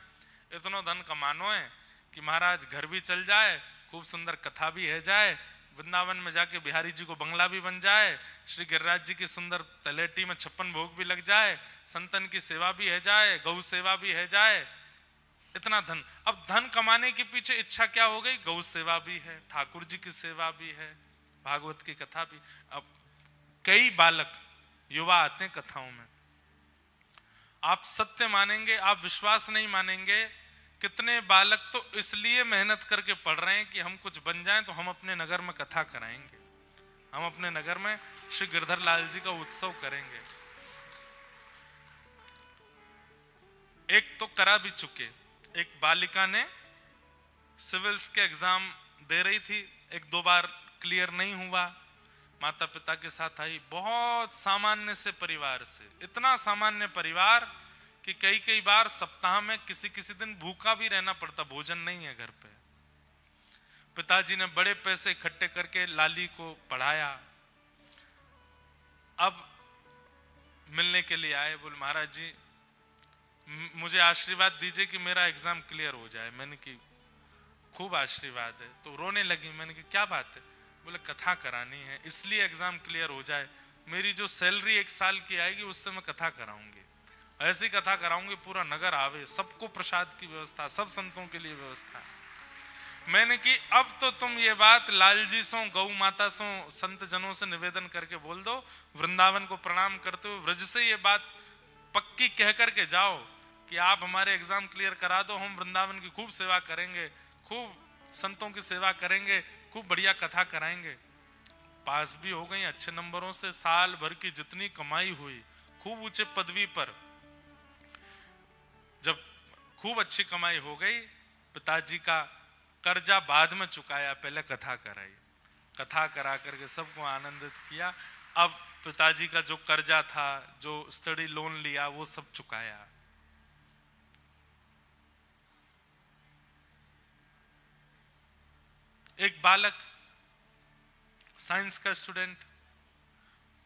इतना धन कमानो है कि महाराज घर भी चल जाए, खूब सुंदर कथा भी है जाए, वृंदावन में जाके बिहारी जी को बंगला भी बन जाए, श्री गिरिराज जी की सुंदर तलेटी में 56 भोग भी लग जाए, संतन की सेवा भी है जाए, गौ सेवा भी है जाए, इतना धन। अब धन कमाने के पीछे इच्छा क्या हो गई? गौ सेवा भी है, ठाकुर जी की सेवा भी है, भागवत की कथा भी। अब कई बालक युवा आते हैं कथाओं में, आप सत्य मानेंगे, आप विश्वास नहीं मानेंगे, कितने बालक तो इसलिए मेहनत करके पढ़ रहे हैं कि हम कुछ बन जाएं तो हम अपने नगर में कथा कराएंगे, हम अपने नगर में श्री गिरधर लाल जी का उत्सव करेंगे। एक तो करा भी चुके, एक बालिका ने सिविल्स के एग्जाम दे रही थी, 1-2 बार क्लियर नहीं हुआ, माता पिता के साथ आई, बहुत सामान्य से परिवार से, इतना सामान्य परिवार कि कई बार सप्ताह में किसी दिन भूखा भी रहना पड़ता, भोजन नहीं है घर पे। पिताजी ने बड़े पैसे इकट्ठे करके लाली को पढ़ाया। अब मिलने के लिए आए, बोले महाराज जी मुझे आशीर्वाद दीजिए कि मेरा एग्जाम क्लियर हो जाए। मैंने कि खूब आशीर्वाद है। तो रोने लगी। मैंने कि क्या बात है? बोले कथा करानी है, इसलिए एग्जाम क्लियर हो जाए। मेरी जो सैलरी 1 साल की आएगी उससे मैं कथा कराऊंगी, ऐसी कथा कराऊंगी पूरा नगर आवे, सबको प्रसाद की व्यवस्था, सब संतों के लिए व्यवस्था। मैंने कि अब तो तुम ये बात लालजी सो, गौ माता सो, संत जनों से निवेदन करके बोल दो, वृंदावन को प्रणाम करते हुए व्रज से ये बात पक्की कह करके जाओ कि आप हमारे एग्जाम क्लियर करा दो, हम वृंदावन की खूब सेवा करेंगे, खूब संतों की सेवा करेंगे, खूब बढ़िया कथा कराएंगे। पास भी हो गई अच्छे नंबरों से, साल भर की जितनी कमाई हुई, खूब ऊंचे पदवी पर, जब खूब अच्छी कमाई हो गई, पिताजी का कर्जा बाद में चुकाया, पहले कथा कराई, कथा करा करके सबको आनंदित किया। अब पिताजी का जो कर्जा था, जो स्टडी लोन लिया, वो सब चुकाया। एक बालक साइंस का स्टूडेंट,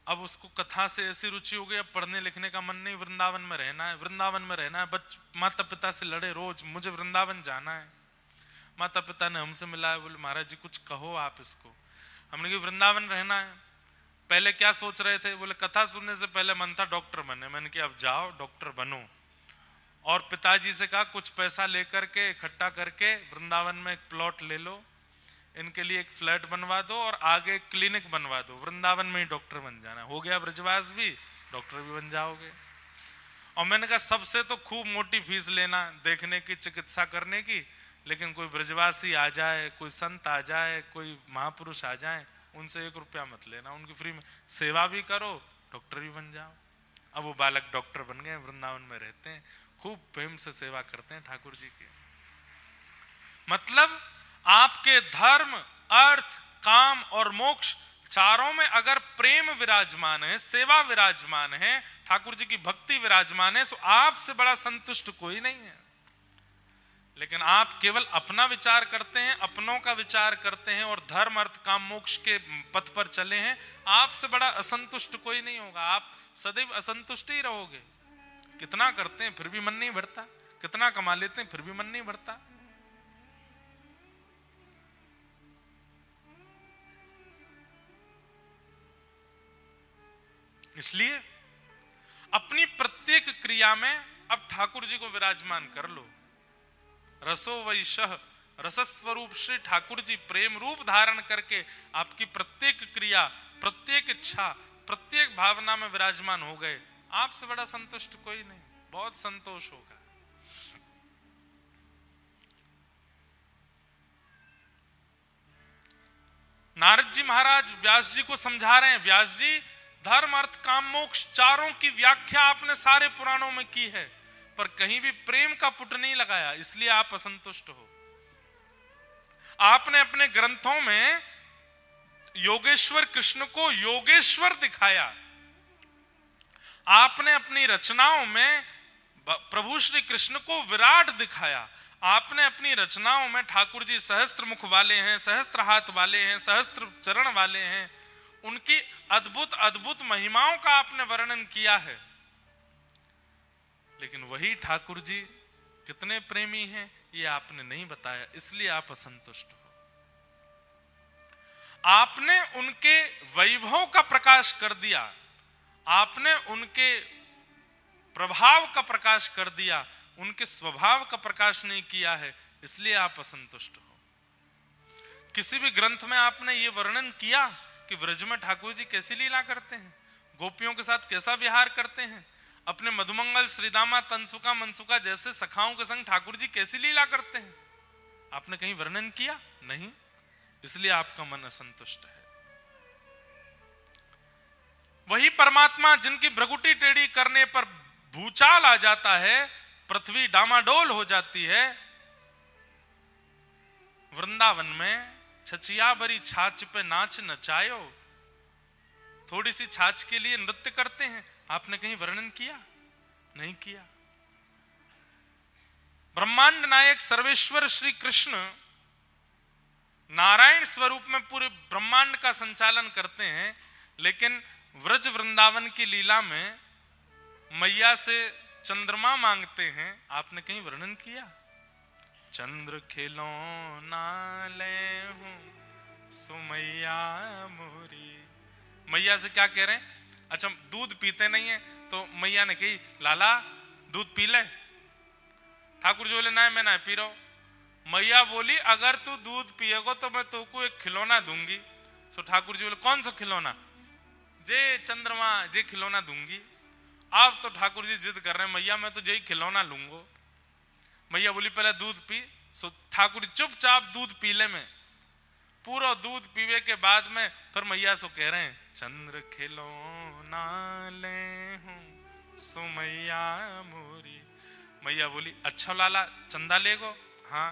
अब उसको कथा से ऐसी रुचि हो गई, अब पढ़ने लिखने का मन नहीं, वृंदावन में रहना है, वृंदावन में रहना है। माता पिता से लड़े रोज, मुझे वृंदावन जाना है। माता पिता ने हमसे मिलाया, बोले महाराज जी कुछ कहो आप इसको। हमने कहा वृंदावन रहना है। पहले क्या सोच रहे थे? बोले कथा सुनने से पहले मन था डॉक्टर बनने। मैंने कहा अब जाओ डॉक्टर बनो। और पिताजी से कहा कुछ पैसा लेकर के इकट्ठा करके वृंदावन में एक प्लॉट ले लो, इनके लिए एक फ्लैट बनवा दो और आगे क्लिनिक बनवा दो, वृंदावन में ही डॉक्टर बन जाना। हो गया ब्रजवास भी, डॉक्टर भी बन जाओगे। और मैंने कहा सबसे तो खूब मोटी फीस लेना देखने की, चिकित्सा करने की, लेकिन कोई ब्रजवासी आ जाए, कोई संत आ जाए, कोई महापुरुष आ जाए, उनसे 1 रुपया मत लेना, उनकी फ्री में सेवा भी करो, डॉक्टर भी बन जाओ। अब वो बालक डॉक्टर बन गए, वृंदावन में रहते हैं, खूब प्रेम से सेवा करते हैं ठाकुर जी की। मतलब आपके धर्म, अर्थ, काम और मोक्ष चारों में अगर प्रेम विराजमान है, सेवा विराजमान है, ठाकुर जी की भक्ति विराजमान है, तो आपसे बड़ा संतुष्ट कोई नहीं है। लेकिन आप केवल अपना विचार करते हैं, अपनों का विचार करते हैं और धर्म, अर्थ, काम, मोक्ष के पथ पर चले हैं, आपसे बड़ा असंतुष्ट कोई नहीं होगा। आप सदैव असंतुष्ट ही रहोगे। कितना करते हैं फिर भी मन नहीं भरता, कितना कमा लेते हैं फिर भी मन नहीं भरता। इसलिए अपनी प्रत्येक क्रिया में अब ठाकुर जी को विराजमान कर लो। रसो वैशः, रसस्वरूप श्री ठाकुर जी प्रेम रूप धारण करके आपकी प्रत्येक क्रिया, प्रत्येक इच्छा, प्रत्येक भावना में विराजमान हो गए। आपसे बड़ा संतुष्ट कोई नहीं, बहुत संतोष होगा। नारद जी महाराज व्यास जी को समझा रहे हैं, व्यास जी धर्म अर्थ काम मोक्ष चारों की व्याख्या आपने सारे पुराणों में की है, पर कहीं भी प्रेम का पुट नहीं लगाया, इसलिए आप असंतुष्ट हो। आपने अपने ग्रंथों में योगेश्वर कृष्ण को योगेश्वर दिखाया, आपने अपनी रचनाओं में प्रभु श्री कृष्ण को विराट दिखाया, आपने अपनी रचनाओं में ठाकुर जी सहस्त्र मुख वाले हैं, सहस्त्र हाथ वाले हैं, सहस्त्र चरण वाले हैं, उनकी अद्भुत अद्भुत महिमाओं का आपने वर्णन किया है। लेकिन वही ठाकुर जी कितने प्रेमी हैं ये आपने नहीं बताया, इसलिए आप असंतुष्ट हो। आपने उनके वैभव का प्रकाश कर दिया, आपने उनके प्रभाव का प्रकाश कर दिया, उनके स्वभाव का प्रकाश नहीं किया है, इसलिए आप असंतुष्ट हो। किसी भी ग्रंथ में आपने ये वर्णन किया कि व्रज में ठाकुर जी कैसी लीला करते हैं, गोपियों के साथ कैसा विहार करते हैं, अपने मधुमंगल श्रीदामा तनसुका मनसुका जैसे सखाओं के संग ठाकुर जी कैसी लीला करते हैं, आपने कहीं वर्णन किया नहीं, इसलिए आपका मन असंतुष्ट है। वही परमात्मा जिनकी भ्रगुटी टेढ़ी करने पर भूचाल आ जाता है, पृथ्वी डामाडोल हो जाती है, वृंदावन में छचिया भरी छाछ पे नाच नचायो, थोड़ी सी छाछ के लिए नृत्य करते हैं, आपने कहीं वर्णन किया नहीं किया। ब्रह्मांड नायक सर्वेश्वर श्री कृष्ण नारायण स्वरूप में पूरे ब्रह्मांड का संचालन करते हैं, लेकिन व्रज वृंदावन की लीला में मैया से चंद्रमा मांगते हैं, आपने कहीं वर्णन किया? चंद्र खिलौना ले हूं सुमैया मोरी, मैया से क्या कह रहे हैं? अच्छा दूध पीते नहीं है तो मैया ने कही लाला दूध पी ले, ठाकुर जी बोले ना मैं ना पी रहा हूं। मैया बोली अगर तू दूध पिएगा तो मैं तुमको एक खिलौना दूंगी। सो ठाकुर जी बोले कौन सा खिलौना? जे चंद्रमा जे खिलौना दूंगी। आप तो ठाकुर जी जिद कर रहे हैं मैया मैं तो यही खिलौना लूंगा। मैया बोली पहले दूध पी। सो ठाकुर जी चुपचाप दूध पी ले में, पूरा दूध पीवे के बाद में फिर मैया सो कह रहे हैं चंद्र खिलौना ले हूं सुमैया मोरी। मैया बोली अच्छा लाला चंदा लेगो? हाँ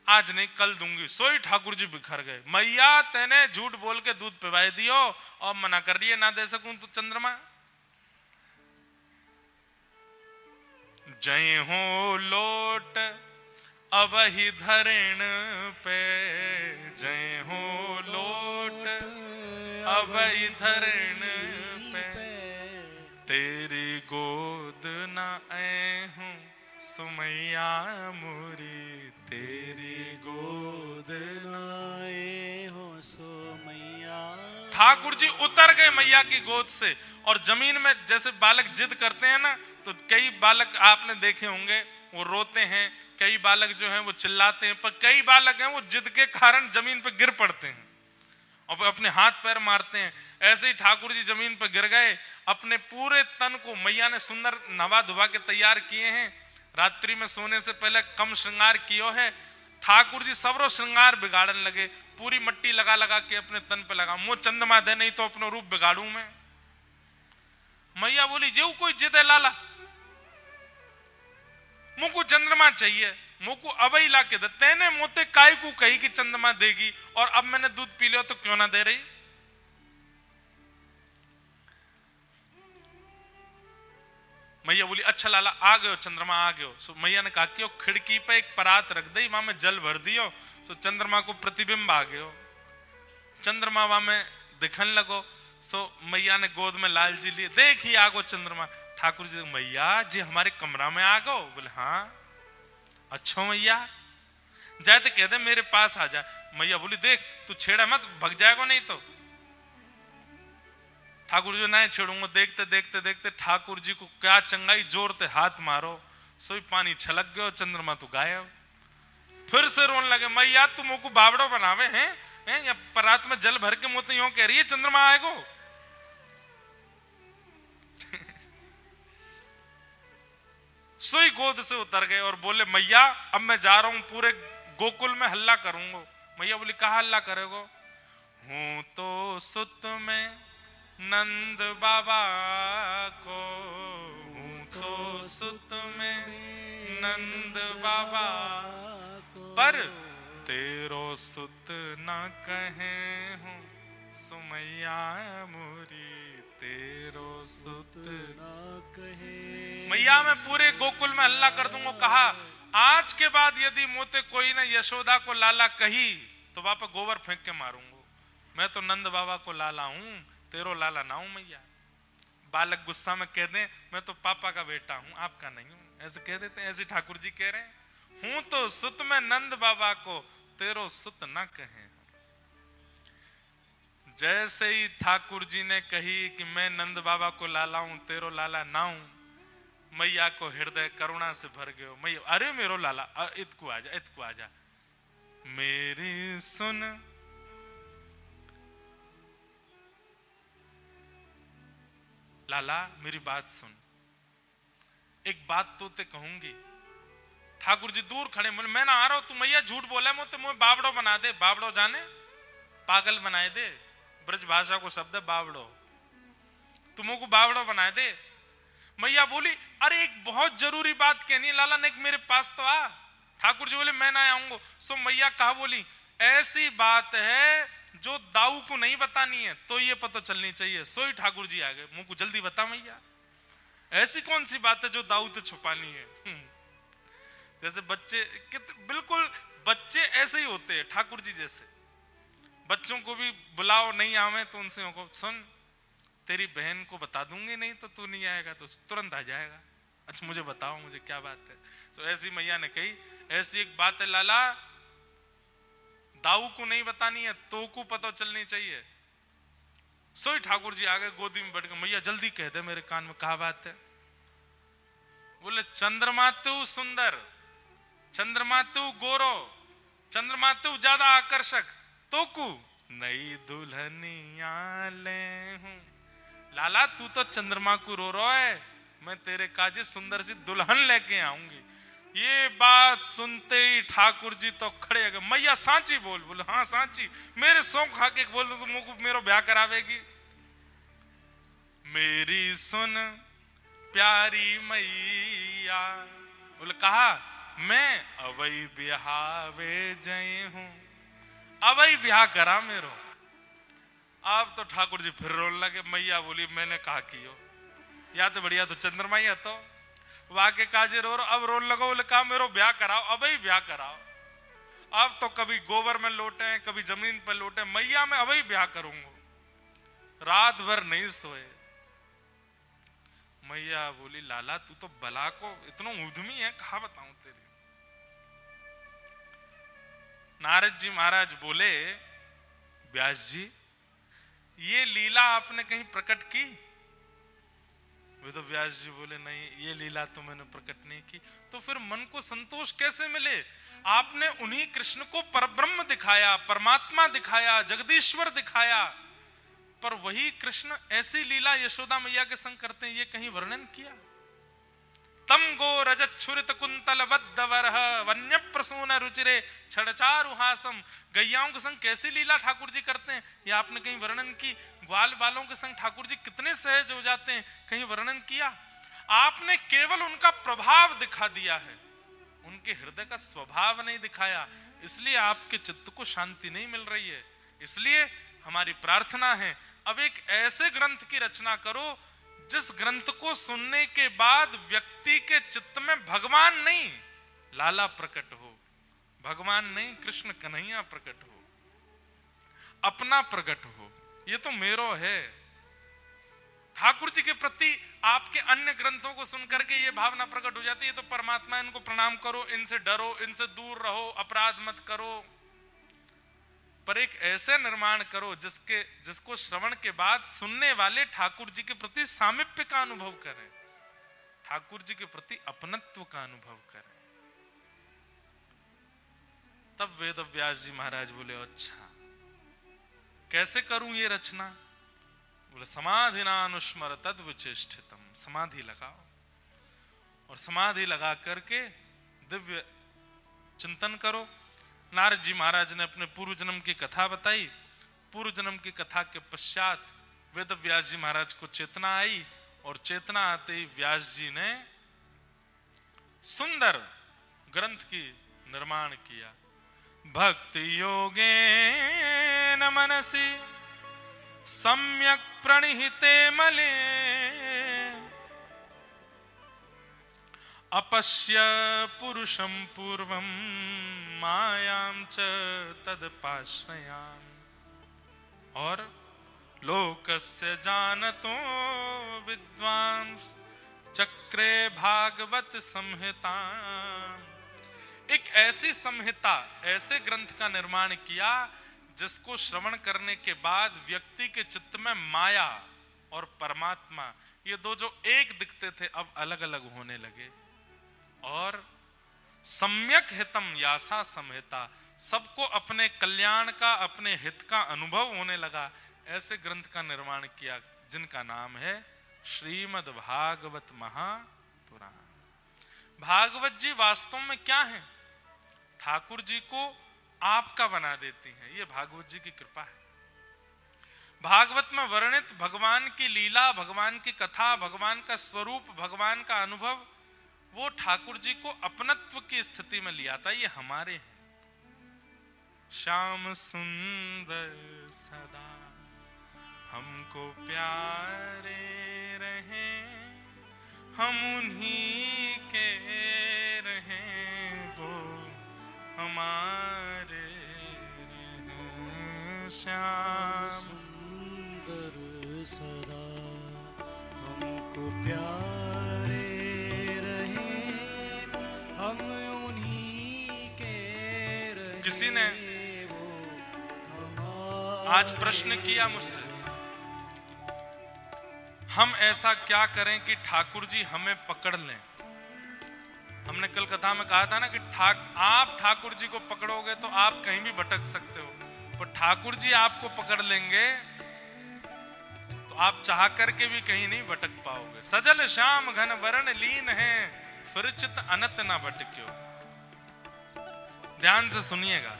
आज नहीं कल दूंगी। सोई ठाकुर जी बिखर गए, मैया तेने झूठ बोल के दूध पिवाई दियो और मना कर रही है ना दे सकूं तो चंद्रमा। जय हो लोट अब ही धरण पे, जय हो लोट अब ही धरण पे, तेरी गोद ना आए हूं सुमैया मोरी, तेरी गोद लाए हो सुमैया। ठाकुर जी उतर गए मैया की गोद से, और जमीन में जैसे बालक जिद करते हैं ना, तो कई बालक आपने देखे होंगे वो रोते हैं, कई बालक जो हैं वो चिल्लाते हैं, पर कई बालक हैं वो जिद के कारण जमीन पर गिर पड़ते हैं और अपने हाथ पैर मारते हैं। ऐसे ही ठाकुर जी जमीन पर गिर गए, अपने पूरे तन को मैया ने सुंदर नवा धुवा के तैयार किए हैं, रात्रि में सोने से पहले कम श्रृंगार कियो है। ठाकुर जी सबरो श्रृंगार बिगाड़ने लगे, पूरी मट्टी लगा लगा के अपने तन पे लगा, मुंह चंद्रमा दे नहीं तो अपना रूप बिगाड़ू मैं। मैया बोली जो कोई जिद है लाला, मुझको चंद्रमा चाहिए, मुझको अबई ला के दे, तेने मोते काय को कही कि चंद्रमा देगी और अब मैंने दूध पी लिया तो क्यों ना दे रही। मैया बोली अच्छा लाला आ गयो चंद्रमा आ गयो। सो मैया ने कहा कि खिड़की पे एक परात रख दी, वहां में जल भर दियो, सो चंद्रमा को प्रतिबिंब आ गयो, चंद्रमा वहां में दिखन लगो। सो मैया ने गोद में लाल जी लिए, देखिए आ गो चंद्रमा। ठाकुर जी मैया जी हमारे कमरा में आ गो? बोले हाँ। अच्छा मैया जाए तो कह दे मेरे पास आ जाए। मैया बोली देख तू छेड़ा मत, भग जाएगा नहीं तो। ठाकुर जी नहीं छेड़ूंगा। देखते देखते देखते ठाकुर जी को क्या चंगाई, जोरते हाथ मारो, सोई पानी छलक गयो, चंद्रमा तो गायब। फिर से रोने लगे, मैया तुम मोको बावड़ो बनावे हैं या परात में जल भर के मोते यूं कह रही है चंद्रमा आएगो। सोई गोद से उतर गए और बोले मैया अब मैं जा रहा हूं, पूरे गोकुल में हल्ला करूंगा। मैया बोली कहा हल्ला करेगो? हूं तो सुत में नंद बाबा को, हूं तो सुत में नंद बाबा, पर तेरो सुत ना कहे हूं सुमैया मोरी, तेरो सुत ना कहे। मैया मैं पूरे गोकुल में हल्ला कर दूंगा। कहा आज के बाद यदि मोते कोई ने यशोदा को लाला कही तो वापस गोबर फेंक के मारूंगा। मैं तो नंद बाबा को लाला हूं, तेरो लाला ना हूं मैया। बालक गुस्सा में कह दे मैं तो पापा का बेटा हूं, आपका नहीं हूं, ऐसे कह देते हैं। ऐसे ठाकुर जी कह रहे हैं, हूं तो सुत में नंद बाबा को, तेरो सुत ना कहे। जैसे ही ठाकुर जी ने कही कि मैं नंद बाबा को लाला हूं, तेरो लाला ना हूं, मैया को हृदय करुणा से भर गयो। मैया अरे मेरो लाला, इतकू आजा, इतकू आजा, मेरी सुन लाला, मेरी बात सुन, एक बात तो ते कहूंगी। ठाकुर जी दूर खड़े, मैं ना आ रहा हूं, तू मैया झूठ बोला, मुझे मुझे बावड़ो बना दे। बावड़ो जाने पागल बनाए दे, ब्रज भाषा को शब्द है बावड़ो, तुमको बावड़ो बनाए दे। मैया बोली अरे एक बहुत जरूरी बात कहनी है लाला ने, मेरे पास तो आ। ठाकुर जी बोले मैं ना आऊंगा। सो मैया कहा बोली ऐसी बात है जो दाऊ को नहीं बतानी है तो ये पता चलनी चाहिए। सो ही ठाकुर जी आ गए, मुंह को जल्दी बता मैया, ऐसी कौन सी बात है जो दाऊ तो छुपानी है। जैसे बच्चे बिल्कुल बच्चे ऐसे ही होते हैं ठाकुर जी जैसे। बच्चों को भी बुलाओ नहीं आवे तो उनसे सुन तेरी बहन को बता दूंगी, नहीं तो तू नहीं आएगा तो तुरंत आ जाएगा। अच्छा मुझे बताओ मुझे क्या बात है। तो ऐसी मैया ने कही ऐसी एक बात है लाला, दाऊ को नहीं बतानी है तो को पता चलनी चाहिए। सोई ठाकुर जी आ गए, गोदी में बैठ गए। मैया जल्दी कह दे मेरे कान में क्या बात है। बोले चंद्रमा तू सुंदर, चंद्रमा तू गोरो, चंद्रमा तू ज्यादा आकर्षक, तो कु नई दुल्हनिया ले हूं। लाला तू तो चंद्रमा को रो रहा है, मैं तेरे काजे सुंदर सी दुल्हन लेके आऊंगी। ये बात सुनते ही ठाकुर जी तो खड़े हो गए। मैया सांची बोल। बोले हाँ सांची, मेरे सौ खा के बोल तो मुझको मेरो ब्याह करावेगी। मेरी सुन प्यारी मैया। बोले कहा मैं अवई ब्याहवे जय हूं, अवई ब्याह करा मेरो। अब तो ठाकुर जी फिर रोने लगे। मैया बोली मैंने कहा कि हो या तो बढ़िया तो चंद्रमा ही है तो वाके काजे रो, अब रोने लगो। बोले कहा मेरो ब्याह कराओ, अब ही ब्याह कराओ। अब तो कभी गोबर में लोटे कभी जमीन पर लोटे, मैया मैं अब ही ब्याह करूंगा। रात भर नहीं सोए। मैया बोली लाला तू तो बला को इतना उद्यमी है, कहा बताऊं तेरे। नारद जी महाराज बोले व्यास जी ये लीला आपने कहीं प्रकट की? वे तो व्यास जी बोले नहीं ये लीला तो मैंने प्रकट नहीं की। तो फिर मन को संतोष कैसे मिले? आपने उन्हीं कृष्ण को परब्रह्म दिखाया, परमात्मा दिखाया, जगदीश्वर दिखाया, पर वही कृष्ण ऐसी लीला यशोदा मैया के संग करते हैं, ये कहीं वर्णन किया? तम गो रजत छुरित कुंतल वद्दवरह वन्य प्रसून रुचिरे छड़चारुहासम। गैयाओं के संग कैसी लीला ठाकुर जी करते हैं, ये आपने कहीं वर्णन की? ग्वाल बालों के संग ठाकुर जी कितने सहज हो जाते हैं, कहीं वर्णन किया? आपने केवल उनका प्रभाव दिखा दिया है, उनके हृदय का स्वभाव नहीं दिखाया, इसलिए आपके चित्त को शांति नहीं मिल रही है। इसलिए हमारी प्रार्थना है अब एक ऐसे ग्रंथ की रचना करो जिस ग्रंथ को सुनने के बाद व्यक्ति के चित्त में भगवान नहीं लाला प्रकट हो, भगवान नहीं कृष्ण कन्हैया प्रकट हो, अपना प्रकट हो। ये तो मेरो है। ठाकुर जी के प्रति आपके अन्य ग्रंथों को सुनकर के ये भावना प्रकट हो जाती है, तो परमात्मा इनको प्रणाम करो, इनसे डरो, इनसे दूर रहो, अपराध मत करो, पर एक ऐसे निर्माण करो जिसको श्रवण के बाद सुनने वाले ठाकुर जी के प्रति सामिप्य का अनुभव करें, ठाकुर जी के प्रति अपनत्व का अनुभव करें। तब वेद व्यास जी महाराज बोले अच्छा कैसे करूं ये रचना? बोले समाधिनानुस्मर तद विचेष्टितम, समाधि लगाओ और समाधि लगा करके दिव्य चिंतन करो। नारद जी महाराज ने अपने पूर्व जन्म की कथा बताई। पूर्व जन्म की कथा के पश्चात वेद व्यास जी महाराज को चेतना आई और चेतना आते ही व्यास जी ने सुंदर ग्रंथ की निर्माण किया। भक्ति योगेन मनसि सम्यक प्रणिहिते मले अपश्य पुरुषं पूर्वं मायां च तदपाश्रयान्। और लोकस्य जानतो विद्वांस चक्रे भागवत संहिता, एक ऐसी संहिता, ऐसे ग्रंथ का निर्माण किया जिसको श्रवण करने के बाद व्यक्ति के चित्त में माया और परमात्मा ये दो जो एक दिखते थे अब अलग अलग होने लगे। और सम्यक हितम यासा संहिता, सबको अपने कल्याण का अपने हित का अनुभव होने लगा। ऐसे ग्रंथ का निर्माण किया जिनका नाम है श्रीमद् भागवत महापुराण। भागवत जी वास्तव में क्या है? ठाकुर जी को आपका बना देती हैं, ये भागवत जी की कृपा है। भागवत में वर्णित भगवान की लीला, भगवान की कथा, भगवान का स्वरूप, भगवान का अनुभव, वो ठाकुर जी को अपनत्व की स्थिति में लिया था। ये हमारे हैं। श्याम सुंदर सदा हमको प्यारे रहे, हम उन्हीं के रहें, वो हमारे रहें। श्याम सुंदर सदा हमको प्यारे रहे, हम उन्हीं के रहे। किसी ने आज प्रश्न किया मुझसे, हम ऐसा क्या करें कि ठाकुर जी हमें पकड़ लें? हमने कल कथा में कहा था ना कि आप ठाकुर जी को पकड़ोगे तो आप कहीं भी भटक सकते हो, पर ठाकुर जी आपको पकड़ लेंगे तो आप चाह करके भी कहीं नहीं भटक पाओगे। सजल श्याम घन वरण लीन है, फिर चित अनत ना भटक्यो। ध्यान से सुनिएगा,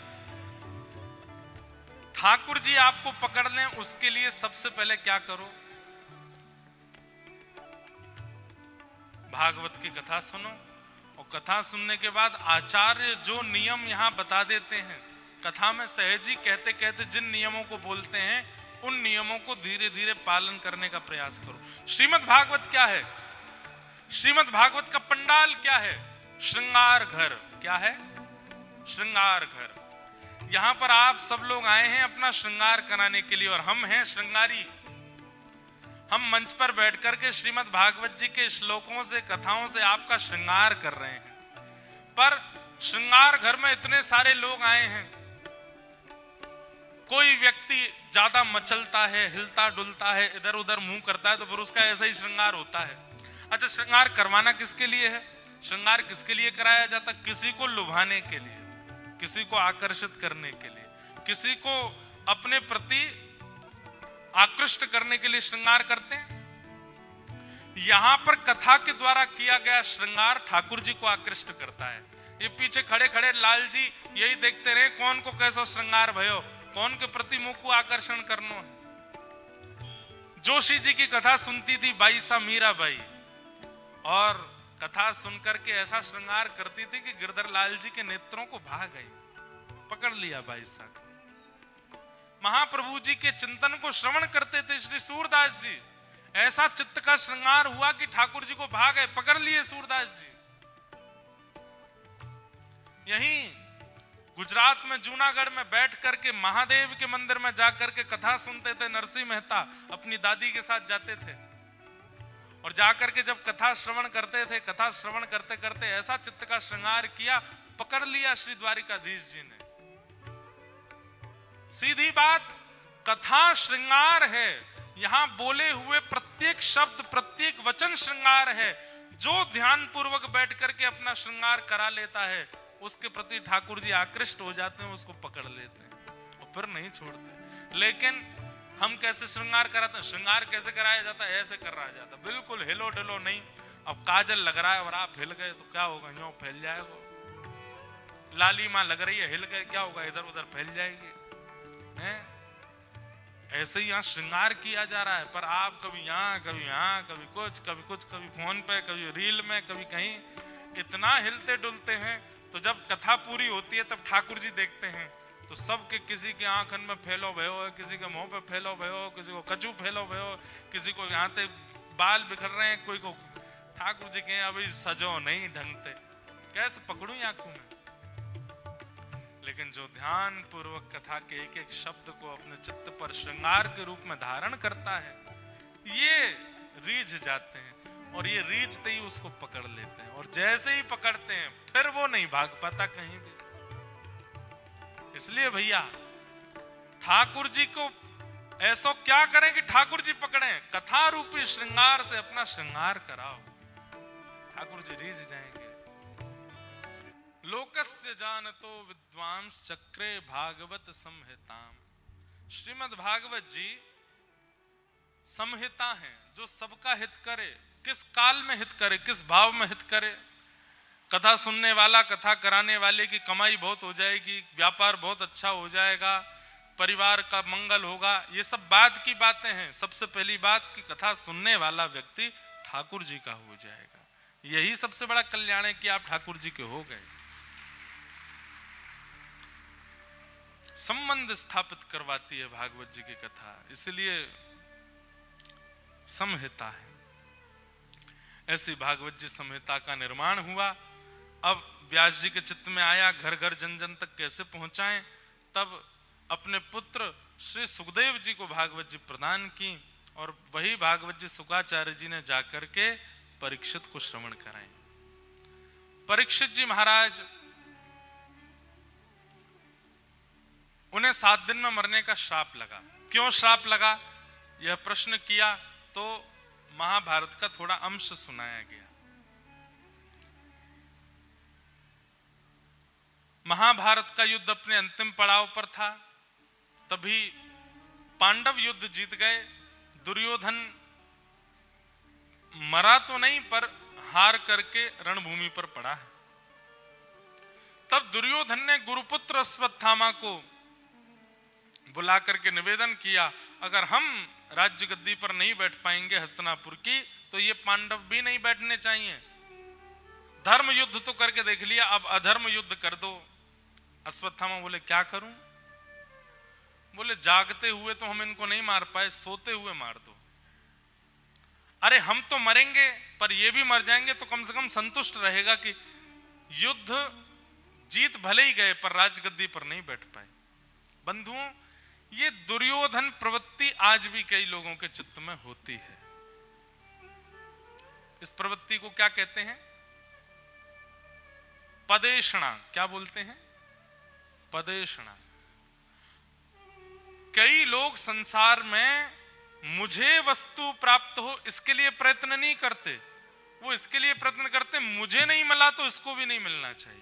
ठाकुर जी आपको पकड़ लें उसके लिए सबसे पहले क्या करो? भागवत की कथा सुनो, और कथा सुनने के बाद आचार्य जो नियम यहां बता देते हैं, कथा में सहजी कहते कहते जिन नियमों को बोलते हैं उन नियमों को धीरे धीरे पालन करने का प्रयास करो। श्रीमद् भागवत क्या है? श्रीमद् भागवत का पंडाल क्या है? श्रृंगार घर। क्या है? श्रृंगार घर। यहां पर आप सब लोग आए हैं अपना श्रृंगार कराने के लिए, और हम हैं श्रृंगारी। हम मंच पर बैठकर के श्रीमद् भागवत जी के श्लोकों से, कथाओं से आपका श्रृंगार कर रहे हैं। पर श्रृंगार घर में इतने सारे लोग आए हैं, कोई व्यक्ति ज्यादा मचलता है, हिलता डुलता है, इधर उधर मुंह करता है, तो फिर उसका ऐसा ही श्रृंगार होता है। अच्छा, श्रृंगार करवाना किसके लिए है? श्रृंगार किसके लिए कराया जाता? किसी को लुभाने के लिए, किसी को आकर्षित करने के लिए, किसी को अपने प्रति आकृष्ट करने के लिए श्रृंगार करते हैं। यहां पर कथा के द्वारा किया गया श्रृंगार ठाकुर जी को आकृष्ट करता है। ये पीछे खड़े खड़े लाल जी यही देखते रहे कौन को कैसा श्रृंगार भयो, कौन के प्रति मुख को आकर्षण करनो है। जोशी जी की कथा सुनती थी बाई सा मीरा बाई, और कथा सुनकर के ऐसा श्रृंगार करती थी कि गिरधर लाल जी के नेत्रों को भाग गई, पकड़ लिया बाई सा। महाप्रभु जी के चिंतन को श्रवण करते थे श्री सूरदास जी, ऐसा चित्त का श्रृंगार हुआ कि ठाकुर जी को भाग गए, पकड़ लिए सूरदास जी। यहीं गुजरात में जूनागढ़ में बैठ करके महादेव के मंदिर में जाकर के कथा सुनते थे। नरसिंह मेहता अपनी दादी के साथ जाते थे, और जाकर के जब कथा श्रवण करते थे, कथा श्रवण करते करते ऐसा चित्त का श्रृंगार किया, पकड़ लिया श्री द्वारिकाधीश जी ने। सीधी बात, कथा श्रृंगार है। यहां बोले हुए प्रत्येक शब्द, प्रत्येक वचन श्रृंगार है। जो ध्यान पूर्वक बैठ करके अपना श्रृंगार करा लेता है उसके प्रति ठाकुर जी आकृष्ट हो जाते हैं, उसको पकड़ लेते हैं और फिर नहीं छोड़ते। लेकिन हम कैसे श्रृंगार कराते हैं? श्रृंगार कैसे कराया जाता है? ऐसे कराया जाता है, बिल्कुल हिलो डुलो नहीं। अब काजल लग रहा है और आप हिल गए तो क्या होगा? यूं फैल जाएगा। लालिमा लग रही है, हिल गए, क्या होगा? इधर उधर फैल जाएगी। हैं? ऐसे ही यहाँ श्रृंगार किया जा रहा है, पर आप कभी यहाँ, कभी यहाँ, कभी कुछ, कभी फोन पे, कभी रील में, कभी कहीं, इतना हिलते डुलते हैं। तो जब कथा पूरी होती है तब ठाकुर जी देखते हैं तो सबके, किसी के आंखन में फैलो भयो है, किसी के मुंह पे फैलो भयो, किसी को कचू फैलो भयो, किसी को यहाँ पे बाल बिखर रहे हैं, कोई को ठाकुर जी के अभी सजो नहीं ढंगते, कैसे पकड़ूं आंखों में? लेकिन जो ध्यान पूर्वक कथा के एक एक शब्द को अपने चित्त पर श्रृंगार के रूप में धारण करता है, ये रीझ जाते हैं और ये रीझते ही उसको पकड़ लेते हैं। और जैसे ही पकड़ते हैं फिर वो नहीं भाग पाता कहीं भी। इसलिए भैया ठाकुर जी को ऐसा क्या करें कि ठाकुर जी पकड़े? कथा रूपी श्रृंगार से अपना श्रृंगार कराओ, ठाकुर जी रीझ जाएंगे। लोकस्य जानतो विद्वांस चक्रे भागवत संहिताम। श्रीमद् भागवत जी संहिता है जो सबका हित करे। किस काल में हित करे, किस भाव में हित करे? कथा सुनने वाला, कथा कराने वाले की कमाई बहुत हो जाएगी, व्यापार बहुत अच्छा हो जाएगा, परिवार का मंगल होगा, ये सब बाद की बातें हैं। सबसे पहली बात कि कथा सुनने वाला व्यक्ति ठाकुर जी का हो जाएगा। यही सबसे बड़ा कल्याण है कि आप ठाकुर जी के हो गए। संबंध स्थापित करवाती है भागवत जी की कथा, इसलिए संहिता है। ऐसी भागवत जी संहिता का निर्माण हुआ। अब व्यास जी के चित्त में आया घर घर जन जन तक कैसे पहुंचाएं। तब अपने पुत्र श्री सुखदेव जी को भागवत जी प्रदान की और वही भागवत जी शुकाचार्य जी ने जाकर के परीक्षित को श्रवण कराए। परीक्षित जी महाराज, उन्हें 7 दिन में मरने का श्राप लगा। क्यों श्राप लगा यह प्रश्न किया तो महाभारत का थोड़ा अंश सुनाया गया। महाभारत का युद्ध अपने अंतिम पड़ाव पर था, तभी पांडव युद्ध जीत गए। दुर्योधन मरा तो नहीं पर हार करके रणभूमि पर पड़ा है। तब दुर्योधन ने गुरुपुत्र अश्वत्थामा को बुला करके निवेदन किया, अगर हम राज्य गद्दी पर नहीं बैठ पाएंगे हस्तिनापुर की, तो ये पांडव भी नहीं बैठने चाहिए। धर्म युद्ध तो करके देख लिया, अब अधर्म युद्ध कर दो। अश्वत्थामा बोले क्या करूं? बोले जागते हुए तो हम इनको नहीं मार पाए, सोते हुए मार दो। अरे हम तो मरेंगे पर ये भी मर जाएंगे तो कम से कम संतुष्ट रहेगा कि युद्ध जीत भले ही गए पर राजगद्दी पर नहीं बैठ पाए। बंधुओं, ये दुर्योधन प्रवृत्ति आज भी कई लोगों के चित्त में होती है। इस प्रवृत्ति को क्या कहते हैं? पदेषणा। क्या बोलते हैं? पदेषणा। कई लोग संसार में मुझे वस्तु प्राप्त हो इसके लिए प्रयत्न नहीं करते, वो इसके लिए प्रयत्न करते मुझे नहीं मिला तो इसको भी नहीं मिलना चाहिए।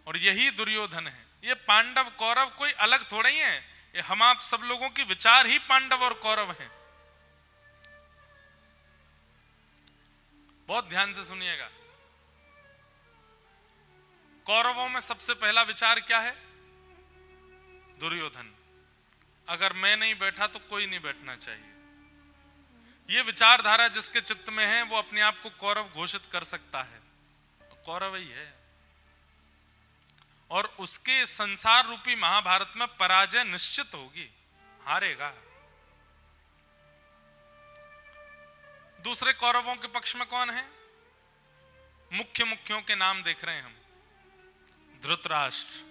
और यही दुर्योधन है। ये पांडव कौरव कोई अलग थोड़े ही हैं, ये हम आप सब लोगों की विचार ही पांडव और कौरव हैं। बहुत ध्यान से सुनिएगा। कौरवों में सबसे पहला विचार क्या है? दुर्योधन, अगर मैं नहीं बैठा तो कोई नहीं बैठना चाहिए। यह विचारधारा जिसके चित्त में है वो अपने आप को कौरव घोषित कर सकता है, कौरव ही है। और उसके संसार रूपी महाभारत में पराजय निश्चित होगी, हारेगा। दूसरे कौरवों के पक्ष में कौन है? मुख्यों के नाम देख रहे हैं हम। धृतराष्ट्र।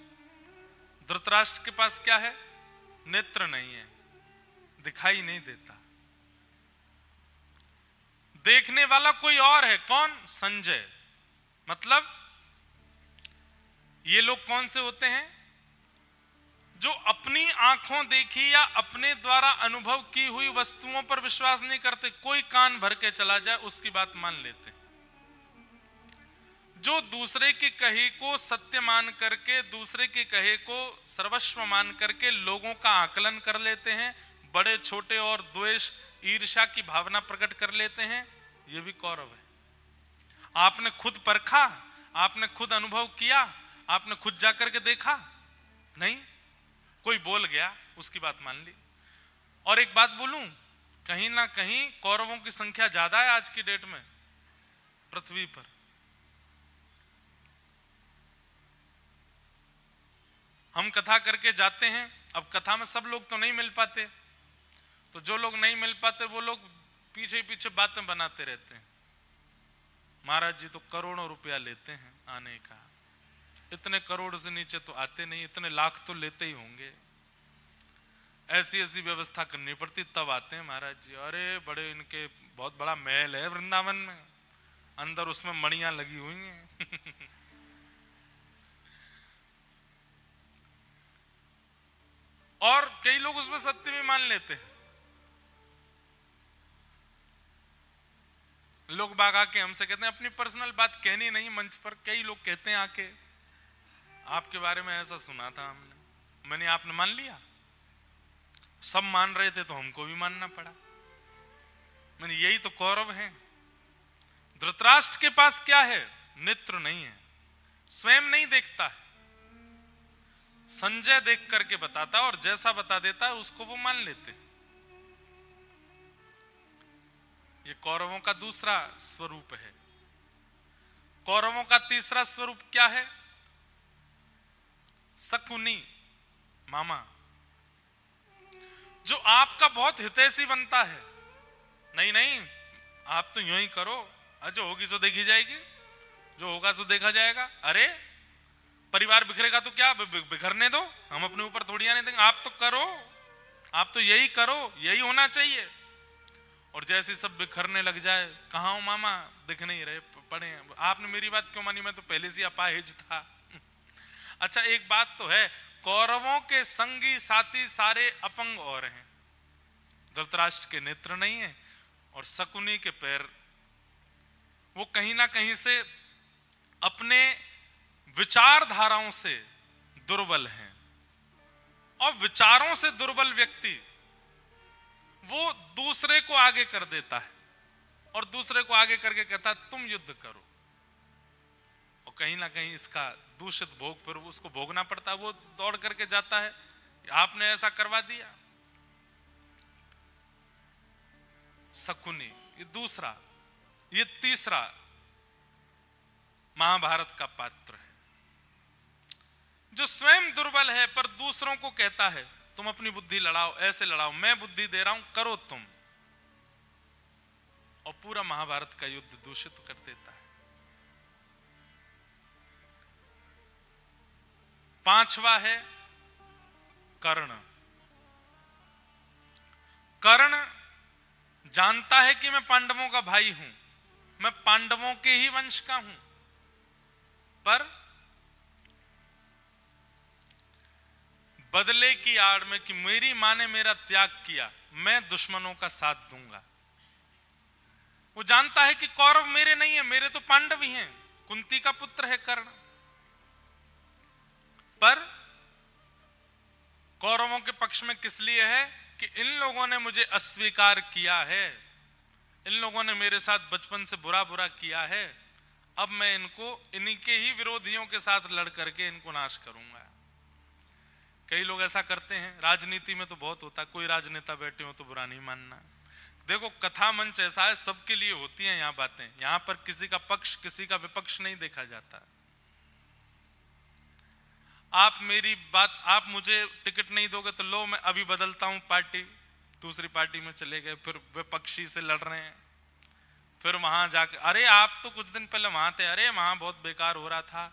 धृतराष्ट्र के पास क्या है? नेत्र नहीं है, दिखाई नहीं देता। देखने वाला कोई और है, कौन? संजय। मतलब ये लोग कौन से होते हैं? जो अपनी आंखों देखी या अपने द्वारा अनुभव की हुई वस्तुओं पर विश्वास नहीं करते। कोई कान भर के चला जाए उसकी बात मान लेते। जो दूसरे की कही को सत्य मान करके, दूसरे की कहे को सर्वस्व मान करके लोगों का आकलन कर लेते हैं, बड़े छोटे और द्वेष ईर्ष्या की भावना प्रकट कर लेते हैं, ये भी कौरव है। आपने खुद परखा, आपने खुद अनुभव किया, आपने खुद जाकर के देखा नहीं, कोई बोल गया उसकी बात मान ली। और एक बात बोलूं, कहीं ना कहीं कौरवों की संख्या ज्यादा है आज की डेट में पृथ्वी पर। हम कथा करके जाते हैं, अब कथा में सब लोग तो नहीं मिल पाते, तो जो लोग नहीं मिल पाते वो लोग पीछे पीछे बातें बनाते रहते हैं। महाराज जी तो करोड़ों रुपया लेते हैं आने का, इतने करोड़ से नीचे तो आते नहीं, इतने लाख तो लेते ही होंगे, ऐसी ऐसी व्यवस्था करनी पड़ती तब आते हैं महाराज जी। अरे बड़े इनके बहुत बड़ा महल है वृंदावन में, अंदर उसमें मणियां लगी हुई हैं और कई लोग उसमें सत्य भी मान लेते हैं। लोग बाग आके हमसे कहते हैं, अपनी पर्सनल बात कहनी नहीं मंच पर, कई लोग कहते हैं आके आपके बारे में ऐसा सुना था हमने, मैंने आपने मान लिया, सब मान रहे थे तो हमको भी मानना पड़ा। मैंने यही तो कौरव हैं। धृतराष्ट्र के पास क्या है? नेत्र नहीं है, स्वयं नहीं देखता है, संजय देख करके बताता है और जैसा बता देता है उसको वो मान लेते। ये कौरवों का दूसरा स्वरूप है। कौरवों का तीसरा स्वरूप क्या है? शकुनी मामा, जो आपका बहुत हितैषी बनता है। नहीं नहीं आप तो यूं ही करो, जो होगी सो देखी जाएगी, जो होगा सो देखा जाएगा। अरे परिवार बिखरेगा तो क्या, बिखरने दो, हम अपने ऊपर थोड़ी आने देंगे, आप तो करो, आप तो यही करो, यही होना चाहिए। और जैसे सब बिखरने लग जाए, कहाँ हो मामा, दिख नहीं रहे, पड़े हैं, आपने मेरी बात क्यों मानी, मैं तो पहले से अपाहिज था। अच्छा एक बात तो है, कौरवों के संगी साथी सारे अपंग और हैं। धृतराष्ट्र के नेत्र नहीं है और शकुनी के पैर, वो कहीं ना कहीं से अपने विचारधाराओं से दुर्बल हैं। और विचारों से दुर्बल व्यक्ति वो दूसरे को आगे कर देता है और दूसरे को आगे करके कहता है तुम युद्ध करो, और कहीं ना कहीं इसका दूषित भोग फिर उसको भोगना पड़ता है। वो दौड़ करके जाता है, आपने ऐसा करवा दिया। शकुनी ये दूसरा। ये तीसरा महाभारत का पात्र है, जो स्वयं दुर्बल है पर दूसरों को कहता है तुम अपनी बुद्धि लड़ाओ, ऐसे लड़ाओ, मैं बुद्धि दे रहा हूं, करो तुम, और पूरा महाभारत का युद्ध दूषित कर देता है। पांचवा है कर्ण। कर्ण जानता है कि मैं पांडवों का भाई हूं, मैं पांडवों के ही वंश का हूं, पर बदले की आड़ में कि मेरी मां ने मेरा त्याग किया, मैं दुश्मनों का साथ दूंगा। वो जानता है कि कौरव मेरे नहीं है, मेरे तो पांडव ही हैं, कुंती का पुत्र है कर्ण, पर कौरवों के पक्ष में किस लिए है कि इन लोगों ने मुझे अस्वीकार किया है, इन लोगों ने मेरे साथ बचपन से बुरा बुरा किया है, अब मैं इनको इनके ही विरोधियों के साथ लड़ करके इनको नाश करूंगा। कई लोग ऐसा करते हैं, राजनीति में तो बहुत होता, कोई राजनेता बैठे हो तो बुरा नहीं मानना। देखो कथा मंच ऐसा है, सबके लिए होती हैं यहाँ बातें, यहाँ पर किसी का पक्ष किसी का विपक्ष नहीं देखा जाता। आप मेरी बात, आप मुझे टिकट नहीं दोगे तो लो मैं अभी बदलता हूं पार्टी, दूसरी पार्टी में चले गए, फिर विपक्षी से लड़ रहे हैं, फिर वहां जाके अरे आप तो कुछ दिन पहले वहां थे, अरे वहां बहुत बेकार हो रहा था,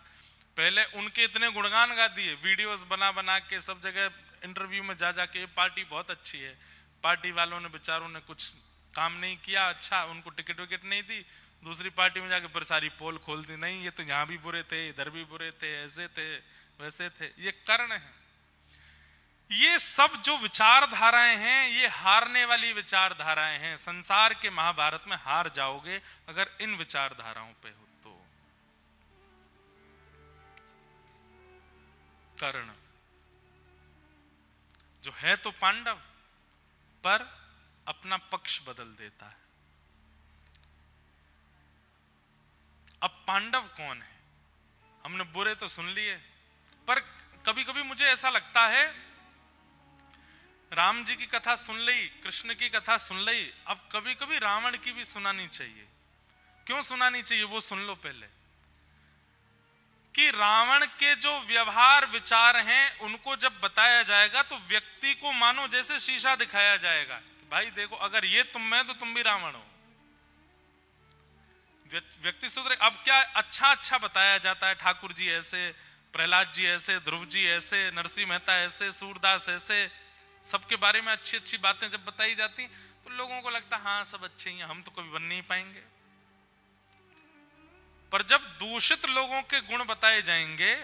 पहले उनके इतने गुणगान गा दिए, वीडियोस बना बना के सब जगह इंटरव्यू में जा जाके ये पार्टी बहुत अच्छी है, पार्टी वालों ने बेचारों ने कुछ काम नहीं किया, अच्छा उनको टिकट विकेट नहीं दी, दूसरी पार्टी में जाके फिर सारी पोल खोल दी, नहीं ये तो यहाँ भी बुरे थे, इधर भी बुरे थे, ऐसे थे वैसे थे। ये कर्ण है। ये सब जो विचारधाराएं हैं ये हारने वाली विचारधाराएं हैं। संसार के महाभारत में हार जाओगे अगर इन विचारधाराओं पे हो तो। कर्ण, जो है तो पांडव पर अपना पक्ष बदल देता है। अब पांडव कौन है? हमने बुरे तो सुन लिए, पर कभी कभी मुझे ऐसा लगता है राम जी की कथा सुन ली, कृष्ण की कथा सुन ली, अब कभी कभी रावण की भी सुनानी चाहिए। क्यों सुनानी चाहिए वो सुन लो पहले। कि रावण के जो व्यवहार विचार हैं उनको जब बताया जाएगा तो व्यक्ति को मानो जैसे शीशा दिखाया जाएगा, भाई देखो अगर ये तुम में तो तुम भी रावण हो। व्यक्ति सुधरे। अब क्या अच्छा अच्छा बताया जाता है, ठाकुर जी ऐसे, प्रहलाद जी ऐसे, ध्रुव जी ऐसे, नरसिंह मेहता ऐसे, सूरदास ऐसे, सबके बारे में अच्छी अच्छी बातें जब बताई जाती तो लोगों को लगता हाँ सब अच्छे ही हैं, हम तो कभी बन नहीं पाएंगे। पर जब दूषित लोगों के गुण बताए जाएंगे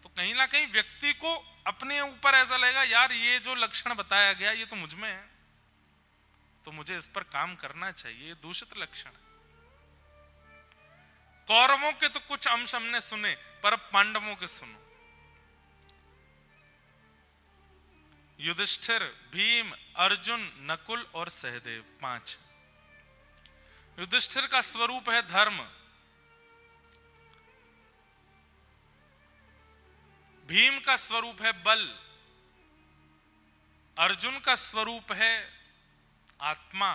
तो कहीं ना कहीं व्यक्ति को अपने ऊपर ऐसा लगेगा यार ये जो लक्षण बताया गया ये तो मुझ में है, तो मुझे इस पर काम करना चाहिए, दूषित लक्षण। कौरवों के तो कुछ अंश हमने सुने, पर अब पांडवों के सुनो। युधिष्ठिर, भीम, अर्जुन, नकुल और सहदेव, 5। युधिष्ठिर का स्वरूप है धर्म, भीम का स्वरूप है बल, अर्जुन का स्वरूप है आत्मा,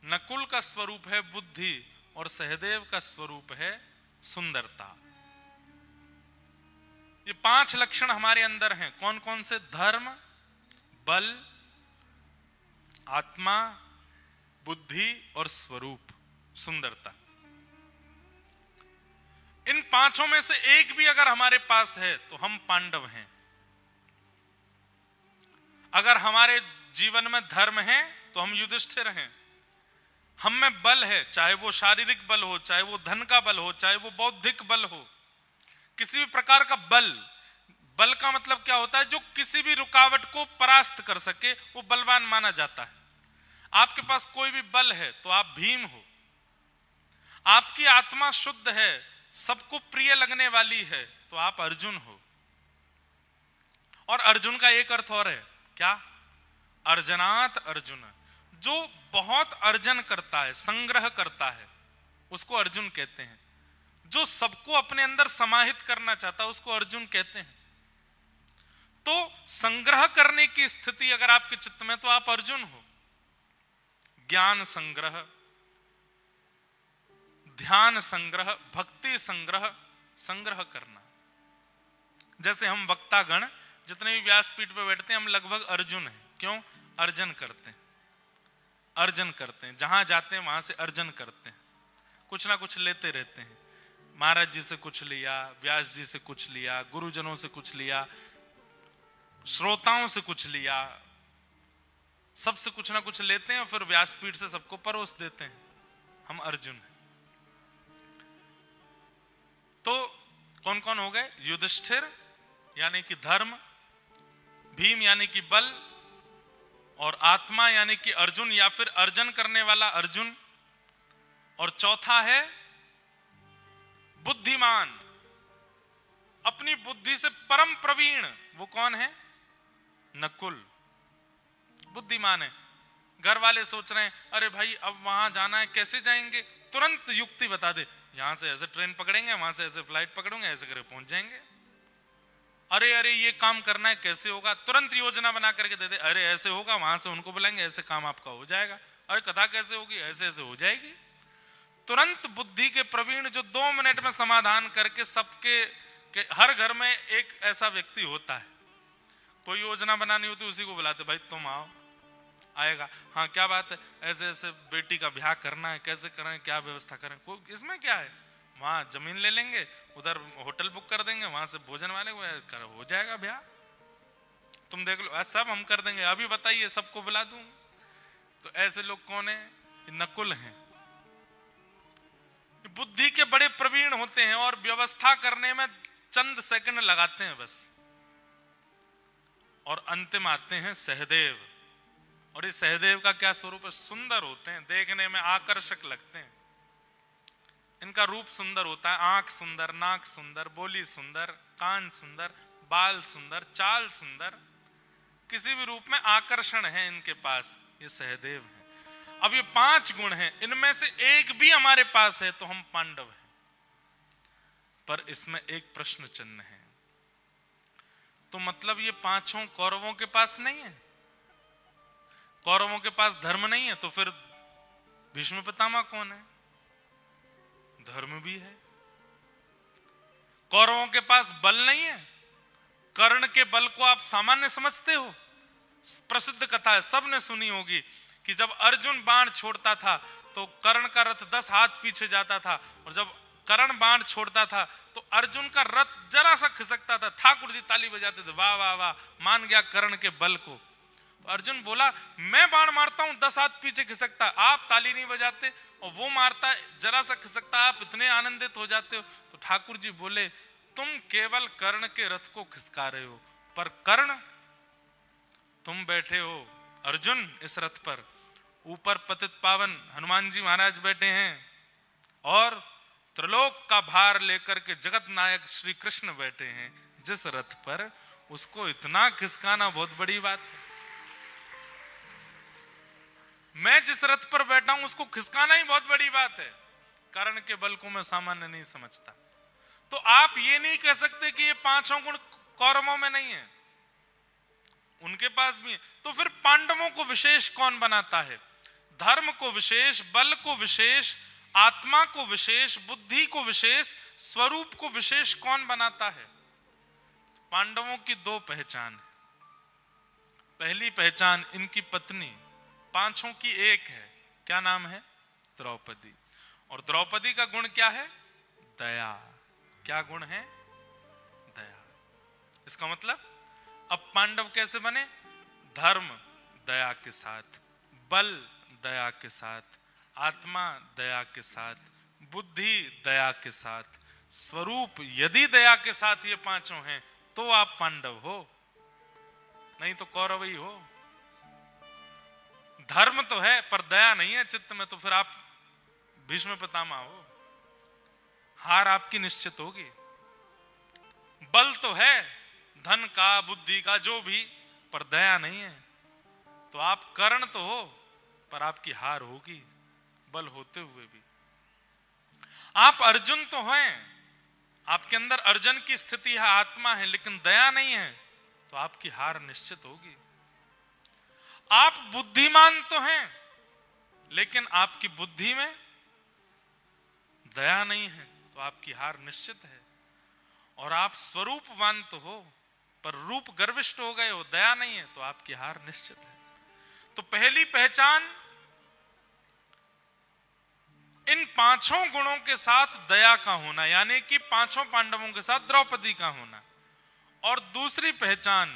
नकुल का स्वरूप है बुद्धि और सहदेव का स्वरूप है सुंदरता। ये 5 लक्षण हमारे अंदर हैं। कौन कौन से? धर्म, बल, आत्मा, बुद्धि और स्वरूप, सुंदरता। इन 5 में से एक भी अगर हमारे पास है तो हम पांडव हैं। अगर हमारे जीवन में धर्म है तो हम युधिष्ठिर हैं। हम में बल है, चाहे वो शारीरिक बल हो, चाहे वो धन का बल हो, चाहे वो बौद्धिक बल हो, किसी भी प्रकार का बल। बल का मतलब क्या होता है? जो किसी भी रुकावट को परास्त कर सके वो बलवान माना जाता है। आपके पास कोई भी बल है तो आप भीम हो। आपकी आत्मा शुद्ध है, सबको प्रिय लगने वाली है, तो आप अर्जुन हो। और अर्जुन का एक अर्थ और है, क्या? अर्जनात अर्जुन, जो बहुत अर्जन करता है, संग्रह करता है, उसको अर्जुन कहते हैं। जो सबको अपने अंदर समाहित करना चाहता है उसको अर्जुन कहते हैं। तो संग्रह करने की स्थिति अगर आपके चित्त में तो आप अर्जुन हो। ज्ञान संग्रह, ध्यान संग्रह, भक्ति संग्रह, संग्रह करना। जैसे हम वक्तागण जितने भी व्यासपीठ पे बैठते हैं हम लगभग अर्जुन हैं। क्यों? अर्जन करते हैं, अर्जन करते हैं, जहां जाते हैं वहां से अर्जन करते हैं, कुछ ना कुछ लेते रहते हैं। महाराज जी से कुछ लिया, व्यास जी से कुछ लिया, गुरुजनों से कुछ लिया, श्रोताओं से कुछ लिया, सबसे कुछ ना कुछ लेते हैं और फिर व्यासपीठ से सबको परोस देते हैं। हम अर्जुन हैं। तो कौन कौन हो गए? युधिष्ठिर यानी कि धर्म, भीम यानी कि बल, और आत्मा यानी कि अर्जुन या फिर अर्जन करने वाला अर्जुन, और चौथा है बुद्धिमान, अपनी बुद्धि से परम प्रवीण। वो कौन है? नकुल, बुद्धिमान है। घर वाले सोच रहे हैं अरे भाई अब वहां जाना है, कैसे जाएंगे? तुरंत युक्ति बता दे, यहां से ऐसे ट्रेन पकड़ेंगे, वहां से ऐसे फ्लाइट पकड़ेंगे, ऐसे करके पहुंच जाएंगे। अरे अरे ये काम करना है, कैसे होगा? तुरंत योजना बना करके दे दे, अरे ऐसे होगा, वहां से उनको बुलाएंगे, ऐसे काम आपका हो जाएगा। अरे कथा कैसे होगी? ऐसे ऐसे हो जाएगी। तुरंत बुद्धि के प्रवीण जो 2 मिनट में समाधान करके सबके हर घर में एक ऐसा व्यक्ति होता है। कोई योजना बनानी होती उसी को बुलाते, भाई तुम आओ, आएगा। हाँ क्या बात है? ऐसे ऐसे बेटी का ब्याह करना है, कैसे करें, क्या व्यवस्था करें? इसमें क्या है? वहां जमीन ले लेंगे, उधर होटल बुक कर देंगे, वहां से भोजन वाले हो जाएगा ब्याह, तुम देख लो, सब हम कर देंगे, अभी बताइए सबको बुला दूं। तो ऐसे लोग कौन है? नकुल हैं। बुद्धि के बड़े प्रवीण होते हैं और व्यवस्था करने में चंद सेकंड लगाते हैं बस। और अंतिम आते हैं सहदेव। और इस सहदेव का क्या स्वरूप है? सुंदर होते हैं, देखने में आकर्षक लगते हैं। इनका रूप सुंदर होता है, आंख सुंदर, नाक सुंदर, बोली सुंदर, कान सुंदर, बाल सुंदर, चाल सुंदर, किसी भी रूप में आकर्षण है इनके पास, ये सहदेव है। अब ये 5 गुण हैं, इनमें से एक भी हमारे पास है तो हम पांडव हैं। पर इसमें एक प्रश्न चिन्ह है, तो मतलब ये 5 कौरवों के पास नहीं है? कौरवों के पास धर्म नहीं है, तो फिर भीष्म पितामह कौन है? धर्म भी है। कौरवों के पास बल नहीं है, कर्ण के बल को आप सामान्य समझते हो? प्रसिद्ध कथा है, सबने सुनी होगी कि जब अर्जुन बाण छोड़ता था तो कर्ण का रथ 10 हाथ पीछे जाता था, और जब कर्ण बाण छोड़ता था तो अर्जुन का रथ जरा सा खिसकता था, ठाकुर जी ताली बजाते थे, वाह वाह वाह, मान गया कर्ण के बल को। तो अर्जुन बोला, मैं बाण मारता हूं 10 हाथ पीछे खिसकता, आप ताली नहीं बजाते, और वो मारता है जरा सा खिसकता, आप इतने आनंदित हो जाते हो। तो ठाकुर जी बोले, तुम केवल कर्ण के रथ को खिसका रहे हो, पर कर्ण, तुम बैठे हो अर्जुन इस रथ पर, ऊपर पतित पावन हनुमान जी महाराज बैठे हैं, और त्रिलोक का भार लेकर के जगत नायक श्री कृष्ण बैठे हैं जिस रथ पर, उसको इतना खिसकाना बहुत बड़ी बात है। मैं जिस रथ पर बैठा हूं उसको खिसकाना ही बहुत बड़ी बात है। कर्ण के बल को मैं सामान्य नहीं समझता। तो आप ये नहीं कह सकते कि ये 5 गुण कौरवों में नहीं है, उनके पास भी है। तो फिर पांडवों को विशेष कौन बनाता है? धर्म को विशेष, बल को विशेष, आत्मा को विशेष, बुद्धि को विशेष, स्वरूप को विशेष कौन बनाता है? पांडवों की 2 पहचान है। पहली पहचान इनकी पत्नी, 5 की एक है, क्या नाम है? द्रौपदी। और द्रौपदी का गुण क्या है? दया। क्या गुण है? दया। इसका मतलब अब पांडव कैसे बने? धर्म दया के साथ, बल दया के साथ, आत्मा दया के साथ, बुद्धि दया के साथ, स्वरूप यदि दया के साथ ये 5 हैं तो आप पांडव हो, नहीं तो कौरव ही हो। धर्म तो है पर दया नहीं है चित्त में, तो फिर आप भीष्म पितामह हो, हार आपकी निश्चित होगी। बल तो है, धन का, बुद्धि का, जो भी, पर दया नहीं है, तो आप कर्ण तो हो पर आपकी हार होगी बल होते हुए भी। आप अर्जुन तो हैं, आपके अंदर अर्जुन की स्थिति है, आत्मा है, लेकिन दया नहीं है, तो आपकी हार निश्चित होगी। आप बुद्धिमान तो हैं, लेकिन आपकी बुद्धि में दया नहीं है, तो आपकी हार निश्चित है। और आप स्वरूपवान तो हो पर रूप गर्विष्ठ हो गए हो, दया नहीं है, तो आपकी हार निश्चित है। तो पहली पहचान इन 5 गुणों के साथ दया का होना, यानी कि 5 पांडवों के साथ द्रौपदी का होना। और दूसरी पहचान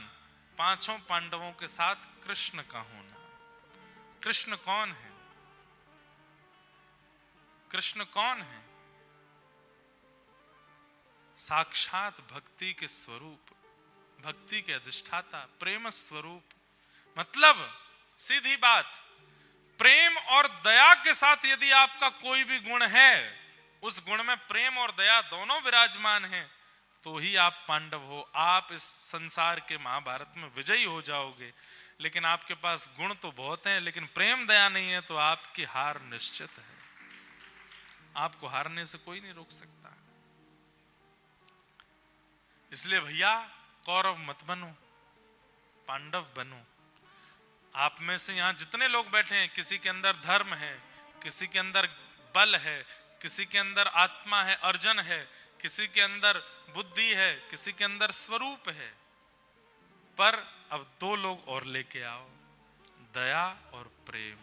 5 पांडवों के साथ कृष्ण का होना। कृष्ण कौन है? कृष्ण कौन है? साक्षात भक्ति के स्वरूप, भक्ति के अधिष्ठाता, प्रेम स्वरूप। मतलब सीधी बात, प्रेम और दया के साथ यदि आपका कोई भी गुण है, उस गुण में प्रेम और दया दोनों विराजमान हैं, तो ही आप पांडव हो। आप इस संसार के महाभारत में विजयी हो जाओगे। लेकिन आपके पास गुण तो बहुत हैं, लेकिन प्रेम दया नहीं है, तो आपकी हार निश्चित है। आपको हारने से कोई नहीं रोक सकता। इसलिए भैया कौरव मत बनो, पांडव बनो। आप में से यहां जितने लोग बैठे हैं, किसी के अंदर धर्म है, किसी के अंदर बल है, किसी के अंदर आत्मा है, अर्जन है, किसी के अंदर बुद्धि है, किसी के अंदर स्वरूप है। पर अब 2 लोग और लेके आओ, दया और प्रेम।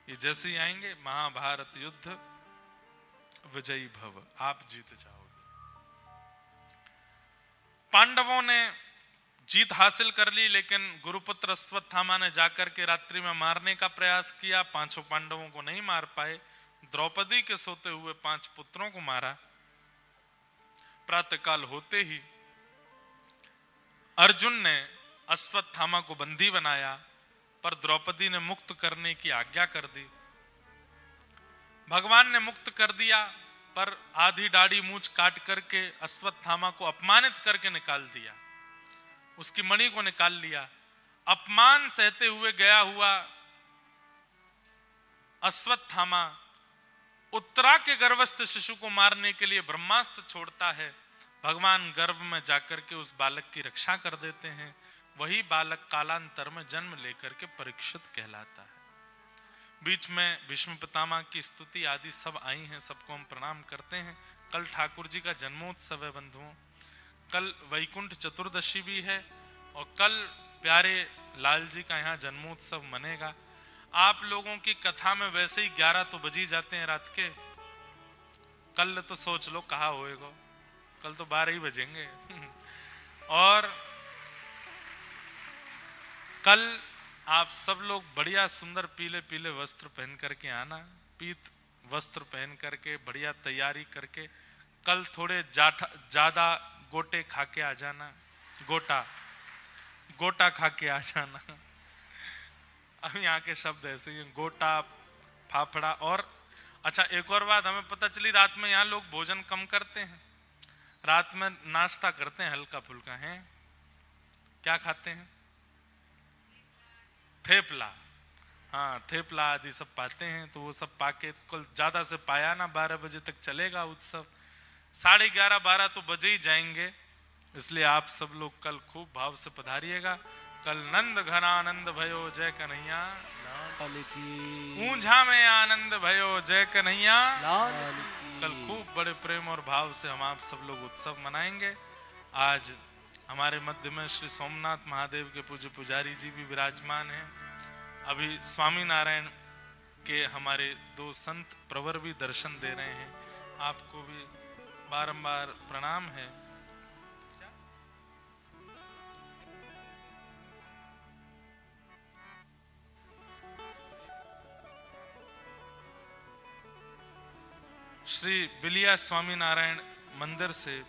ये जैसे ही आएंगे, महाभारत युद्ध विजयी भव, आप जीत जाओगे। पांडवों ने जीत हासिल कर ली, लेकिन गुरुपुत्र अश्वत्थामा ने जाकर के रात्रि में मारने का प्रयास किया। 5 पांडवों को नहीं मार पाए। द्रौपदी के सोते हुए 5 पुत्रों को मारा। प्रातःकाल होते ही अर्जुन ने अश्वत्थामा को बंदी बनाया, पर द्रौपदी ने मुक्त करने की आज्ञा कर दी। भगवान ने मुक्त कर दिया, पर आधी दाढ़ी मूंछ काट करके अश्वत्थामा को अपमानित करके निकाल दिया। उसकी मणि को निकाल लिया। अपमान सहते हुए गया हुआ अश्वत्थामा उत्तरा के गर्भस्थ शिशु को मारने के लिए ब्रह्मास्त्र छोड़ता है। भगवान गर्भ में जाकर के उस बालक की रक्षा कर देते हैं। वही बालक कालांतर में जन्म लेकर के परीक्षित कहलाता है। बीच में भीष्म पितामह की स्तुति आदि सब आई हैं, सबको हम प्रणाम करते हैं। कल ठाकुर जी का जन्मोत्सव है बंधुओं, कल वैकुंठ चतुर्दशी भी है और कल प्यारे लाल जी का यहाँ जन्मोत्सव मनेगा। आप लोगों की कथा में वैसे ही 11 तो बज ही जाते हैं रात के, कल तो सोच लो कहाँ होएगा, कल तो 12 ही बजेंगे। और कल आप सब लोग बढ़िया सुंदर पीले पीले वस्त्र पहन करके आना, पीत वस्त्र पहन करके बढ़िया तैयारी करके कल थोड़े ज्यादा गोटे खा के आ जाना, गोटा खा के आ जाना। अब यहाँ के शब्द ऐसे ही, गोटा, फाफड़ा। और अच्छा एक और बात हमें पता चली, रात में यहाँ लोग भोजन कम करते हैं, रात में नाश्ता करते हैं हल्का फुल्का। है क्या खाते हैं? थेपला। हाँ थेपला आदि सब पाते हैं, तो वो सब पाके कल ज्यादा से पाया ना, 12 बजे तक चलेगा उत्सव, 11:30 12 तो बजे ही जाएंगे। इसलिए आप सब लोग कल खूब भाव से पधारिएगा। कल नंद घन आनंद भयो जय कन्हैया लाल की, ऊंझा में आनंद भयो जय कन्हैया लाल की। कल खूब बड़े प्रेम और भाव से हम आप सब लोग उत्सव मनाएंगे। आज हमारे मध्य में श्री सोमनाथ महादेव के पूज्य पुजारी जी भी विराजमान हैं। अभी स्वामी नारायण के हमारे 2 संत प्रवर भी दर्शन दे रहे हैं, आपको भी बारंबार प्रणाम है। श्री बिलिया स्वामी नारायण मंदिर से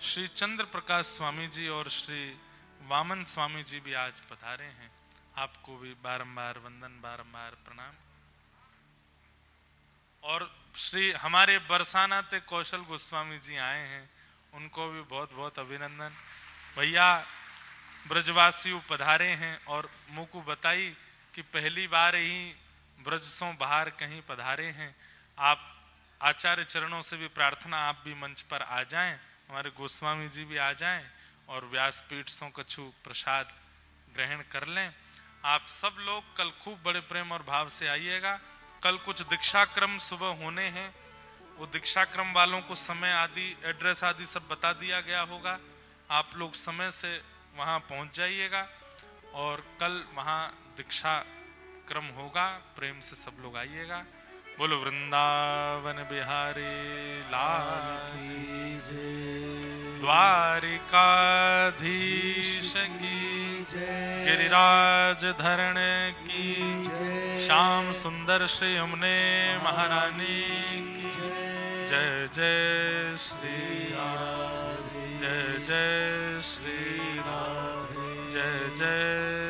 श्री चंद्र प्रकाश स्वामी जी और श्री वामन स्वामी जी भी आज पधारे हैं, आपको भी बारंबार वंदन, बारंबार प्रणाम। और श्री हमारे बरसाना ते कौशल गोस्वामी जी आए हैं, उनको भी बहुत बहुत अभिनंदन। भैया ब्रजवासी पधारे हैं और मुझको बताई कि पहली बार ही ब्रज से बाहर कहीं पधारे हैं। आप आचार्य चरणों से भी प्रार्थना, आप भी मंच पर आ जाएं, हमारे गोस्वामी जी भी आ जाएं और व्यासपीठ से कछु प्रसाद ग्रहण कर लें। आप सब लोग कल खूब बड़े प्रेम और भाव से आइएगा। कल कुछ दीक्षा क्रम सुबह होने हैं, वो दीक्षा क्रम वालों को समय आदि, एड्रेस आदि सब बता दिया गया होगा। आप लोग समय से वहाँ पहुँच जाइएगा और कल वहाँ दीक्षा क्रम होगा, प्रेम से सब लोग आइएगा। बोलो वृंदावन बिहारी लाल की जय, द्वारिकाधीश की जय, गिरिराज धरण की जय, श्याम सुंदर श्री यमुने महारानी की जय। जय श्री राधे, जय जय श्री राधे, जय जय